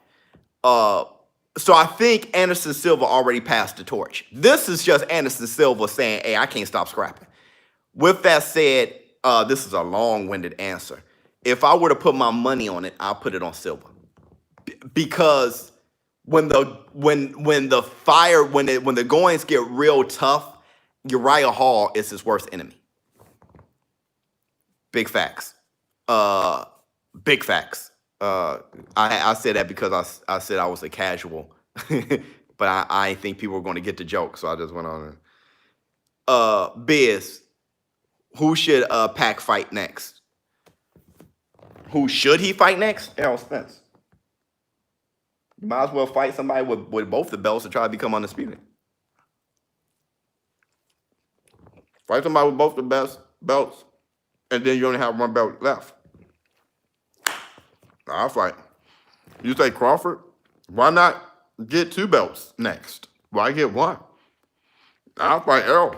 So I think Anderson Silva already passed the torch. This is just Anderson Silva saying, hey, I can't stop scrapping. With that said, this is a long-winded answer. If I were to put my money on it, I'll put it on Silva. Because when the goings get real tough, Uriah Hall is his worst enemy. Big facts. Big facts. I said that because I said I was a casual, but I didn't think people were going to get the joke, so I just went on. Biz, who should Pac fight next? Who should he fight next? Errol Spence. You might as well fight somebody with both the belts to try to become undisputed. Fight somebody with both the best belts, and then you only have one belt left. I'll fight. You say Crawford? Why not get 2 belts next? Why get 1? I'll fight Errol.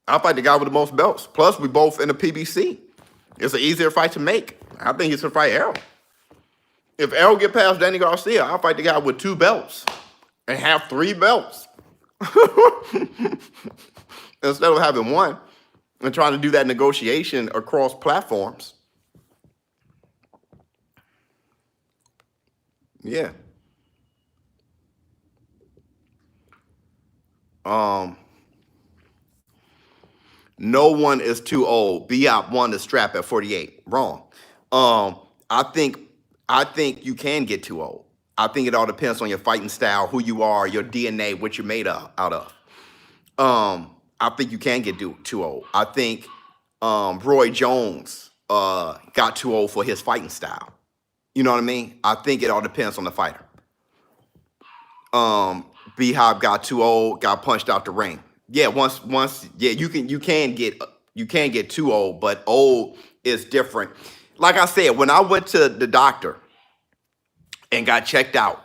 I'll fight the guy with the most belts. Plus, we both in the PBC. It's an easier fight to make. I think he should fight Errol. If Errol get past Danny Garcia, I'll fight the guy with 2 belts and have 3 belts. Instead of having 1 and trying to do that negotiation across platforms. Yeah. No one is too old. Biop won the strap at 48. Wrong. I think you can get too old. I think it all depends on your fighting style, who you are, your DNA, what you're made out of. I think you can get too old. I think Roy Jones got too old for his fighting style. You know what I mean? I think it all depends on the fighter. B-Hop got too old, got punched out the ring. Yeah, once, yeah, you can get too old, but old is different. Like I said, when I went to the doctor and got checked out,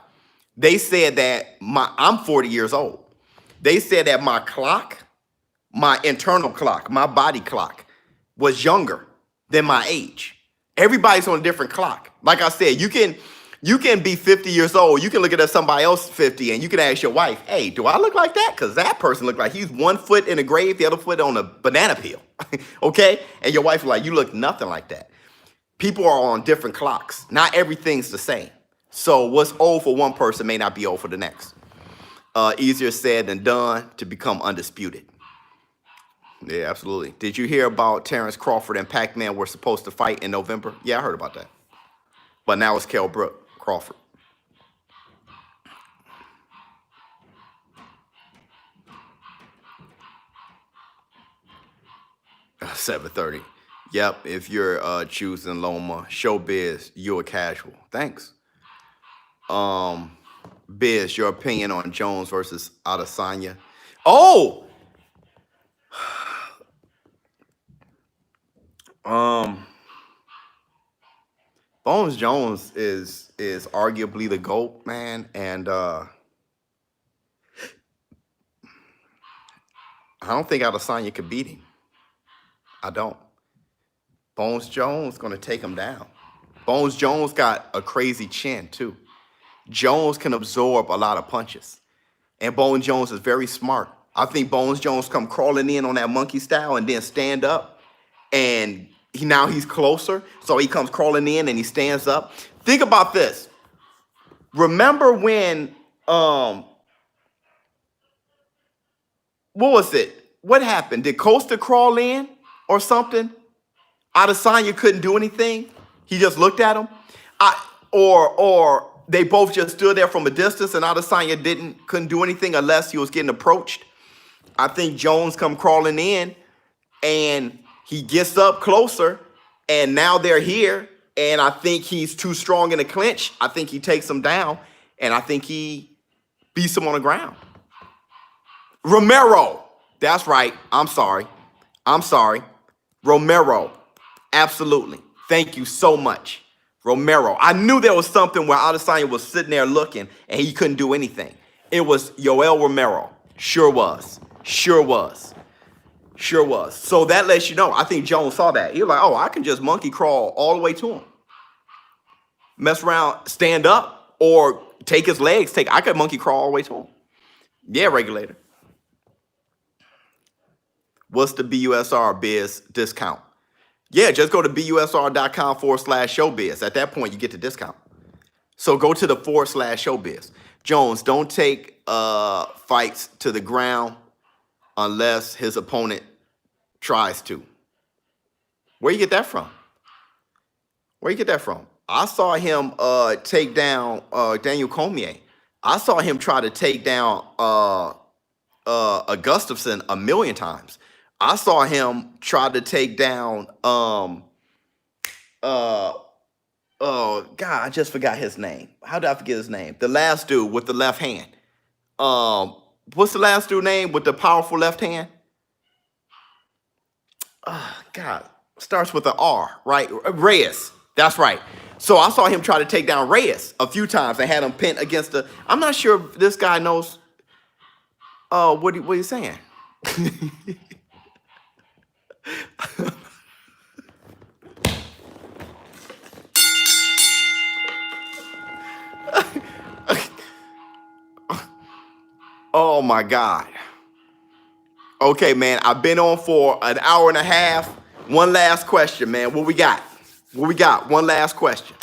they said that I'm 40 years old. They said that my clock, my internal clock, my body clock was younger than my age. Everybody's on a different clock. Like I said, you can be 50 years old. You can look at somebody else 50 and you can ask your wife, hey, do I look like that? Because that person looked like he's 1 foot in the grave, the other foot on a banana peel. Okay? And your wife is like, you look nothing like that. People are on different clocks. Not everything's the same. So what's old for one person may not be old for the next. Easier said than done to become undisputed. Yeah, absolutely. Did you hear about Terrence Crawford and Pac-Man were supposed to fight in November? Yeah, I heard about that. But now it's Kell Brook Crawford. $7:30. Yep, if you're choosing Loma, ShowBizz, you're a casual. Thanks. Biz, your opinion on Jones versus Adesanya? Oh! Bones Jones is arguably the GOAT, man, and I don't think Adesanya could beat him. I don't. Bones Jones gonna take him down. Bones Jones got a crazy chin too. Jones can absorb a lot of punches, and Bones Jones is very smart. I think Bones Jones come crawling in on that monkey style and then stand up, and now he's closer, so he comes crawling in and he stands up. Think about this. Remember when, what was it? What happened? Did Costa crawl in or something? Adesanya couldn't do anything. He just looked at him. Or they both just stood there from a distance and Adesanya couldn't do anything unless he was getting approached. I think Jones come crawling in and he gets up closer, and now they're here, and I think he's too strong in the clinch. I think he takes him down, and I think he beats him on the ground. Romero. That's right. I'm sorry. Romero. Absolutely. Thank you so much. Romero. I knew there was something where Adesanya was sitting there looking, and he couldn't do anything. It was Yoel Romero. Sure was. Sure was. Sure was. So that lets you know. I think Jones saw that. He was like, oh, I can just monkey crawl all the way to him. Mess around, stand up, or take his legs. I could monkey crawl all the way to him. Yeah, regulator. What's the BUSR biz discount? Yeah, just go to busr.com/showbiz. At that point, you get the discount. So go to the /showbiz. Jones, don't take fights to the ground unless his opponent tries to. Where you get that from? Where you get that from? I saw him take down Daniel Cormier. I saw him try to take down Gustafsson a million times. I saw him try to take down oh God, I just forgot his name. How did I forget his name? The last dude with the left hand. What's the last dude name with the powerful left hand? God, starts with an R, right? Reyes. That's right. So I saw him try to take down Reyes a few times and had him pinned against the. I'm not sure if this guy knows. What are you saying? Oh my God. Okay, man. I've been on for an hour and a half. One last question, man. What we got? What we got? One last question.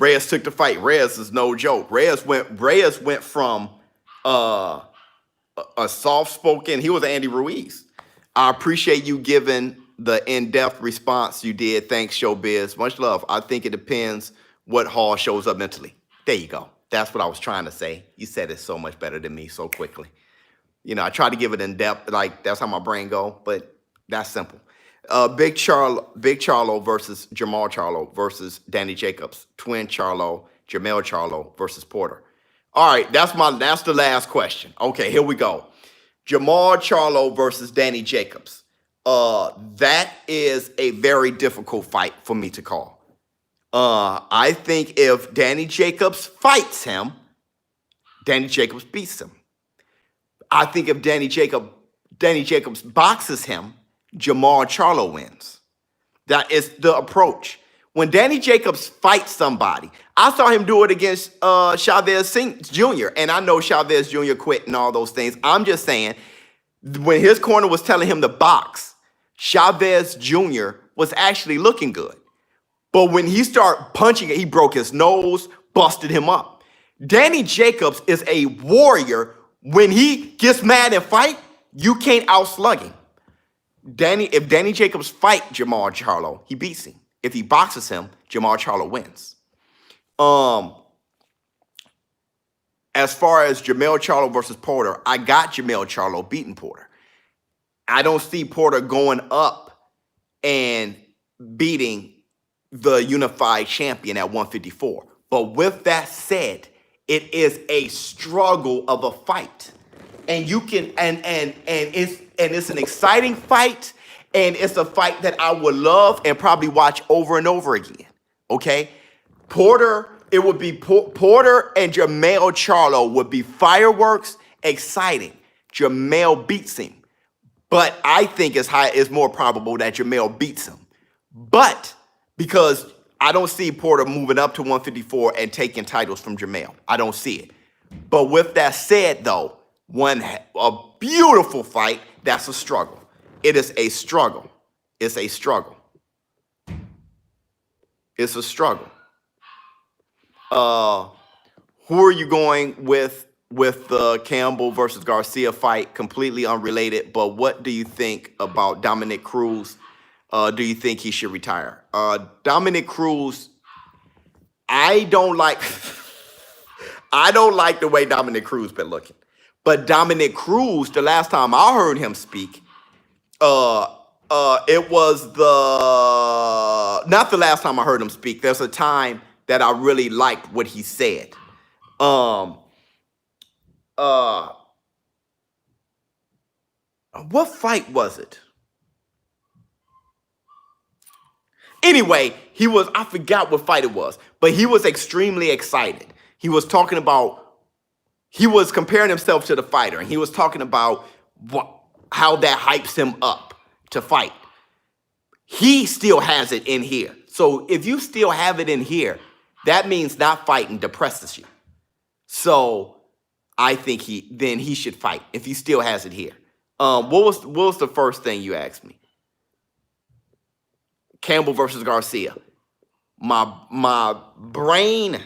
Reyes took the fight. Reyes is no joke. Reyes went from a soft-spoken. He was Andy Ruiz. I appreciate you giving the in-depth response you did. Thanks, ShowBizz. Much love. I think it depends what Hall shows up mentally. There you go. That's what I was trying to say. You said it so much better than me so quickly. You know, I try to give it in depth, like that's how my brain go, but that's simple. Big Charlo versus Jamal Charlo versus Danny Jacobs. Twin Charlo, Jamel Charlo versus Porter. All right, that's the last question. Okay, here we go. Jamal Charlo versus Danny Jacobs. That is a very difficult fight for me to call. I think if Danny Jacobs fights him, Danny Jacobs beats him. I think if Danny Jacobs boxes him, Jamal Charlo wins. That is the approach. When Danny Jacobs fights somebody, I saw him do it against Chavez Jr., and I know Chavez Jr. quit and all those things. I'm just saying, when his corner was telling him to box, Chavez Jr. was actually looking good. But when he started punching it, he broke his nose, busted him up. Danny Jacobs is a warrior. When he gets mad and fight, you can't outslug him. If Danny Jacobs fight Jamal Charlo, he beats him. If he boxes him, Jamal Charlo wins. As far as Jamel Charlo versus Porter, I got Jamel Charlo beating Porter. I don't see Porter going up and beating the unified champion at 154. But with that said, it is a struggle of a fight. And you can and it's an exciting fight, and it's a fight that I would love and probably watch over and over again. Okay? It would be Porter and Jamel Charlo would be fireworks, exciting. Jamel beats him. But I think it's more probable that Jamel beats him. But because I don't see Porter moving up to 154 and taking titles from Jamel. I don't see it. But with that said, though, a beautiful fight, that's a struggle. It is a struggle. It's a struggle. It's a struggle. Who are you going with the Campbell versus Garcia fight? Completely unrelated, but what do you think about Dominic Cruz? Do you think he should retire? Dominic Cruz, I don't like the way Dominic Cruz been looking. But Dominic Cruz, the last time I heard him speak, it was not the last time I heard him speak. There's a time that I really liked what he said. What fight was it? Anyway, I forgot what fight it was, but he was extremely excited. He was talking about, he was comparing himself to the fighter, and he was talking about how that hypes him up to fight. He still has it in here. So if you still have it in here, that means not fighting depresses you. So I think he should fight if he still has it here. What was the first thing you asked me? Campbell versus Garcia. My brain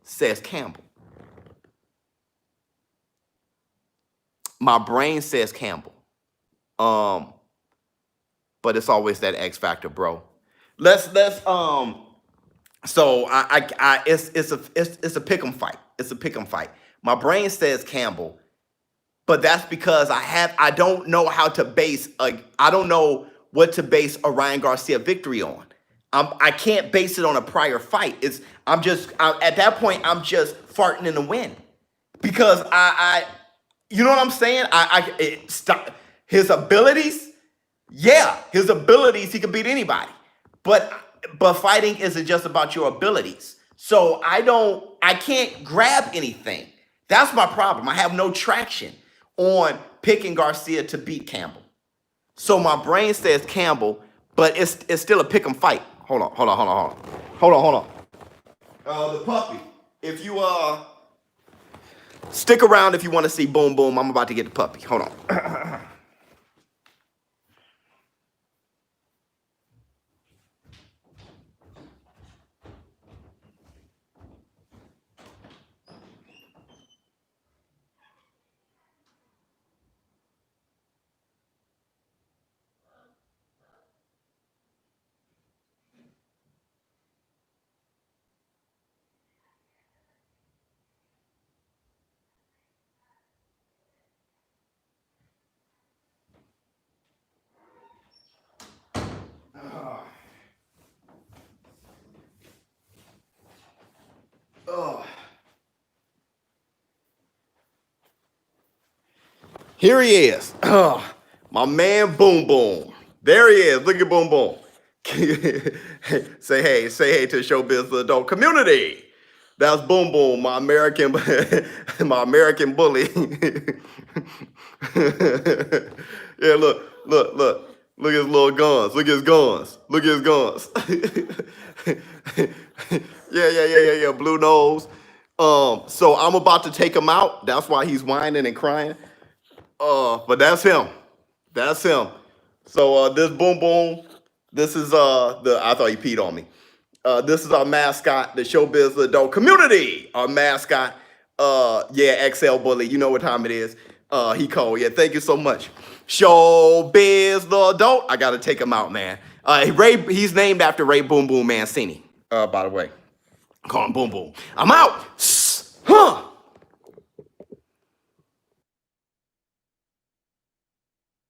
says Campbell. My brain says Campbell. But it's always that X factor, bro. Let's so it's a pick'em fight. It's a pick'em fight. My brain says Campbell, but that's because I don't know how to base I don't know what to base a Ryan Garcia victory on. I can't base it on a prior fight. At that point I'm just farting in the wind because you know what I'm saying? His abilities, his abilities, he can beat anybody. But fighting isn't just about your abilities. So I can't grab anything. That's my problem. I have no traction on picking Garcia to beat Campbell. So my brain says Campbell, but it's still a pick 'em fight. Hold on. The puppy. If you stick around if you want to see Boom Boom, I'm about to get the puppy. Hold on. Here he is. My man Boom Boom. There he is. Look at Boom Boom. Say hey to the ShowBizz adult community. That's Boom Boom, my American bully. Yeah, look at his little guns. Look at his guns. Yeah, blue nose. So I'm about to take him out. That's why he's whining and crying. But that's him. So this Boom Boom, this is I thought he peed on me. This is our mascot, the ShowBizz adult community. Our mascot, XL bully. You know what time it is. He cold. Yeah, thank you so much. ShowBizz the adult. I gotta take him out, man. He's named after Ray Boom Boom Mancini. By the way, call him Boom Boom. I'm out. Huh.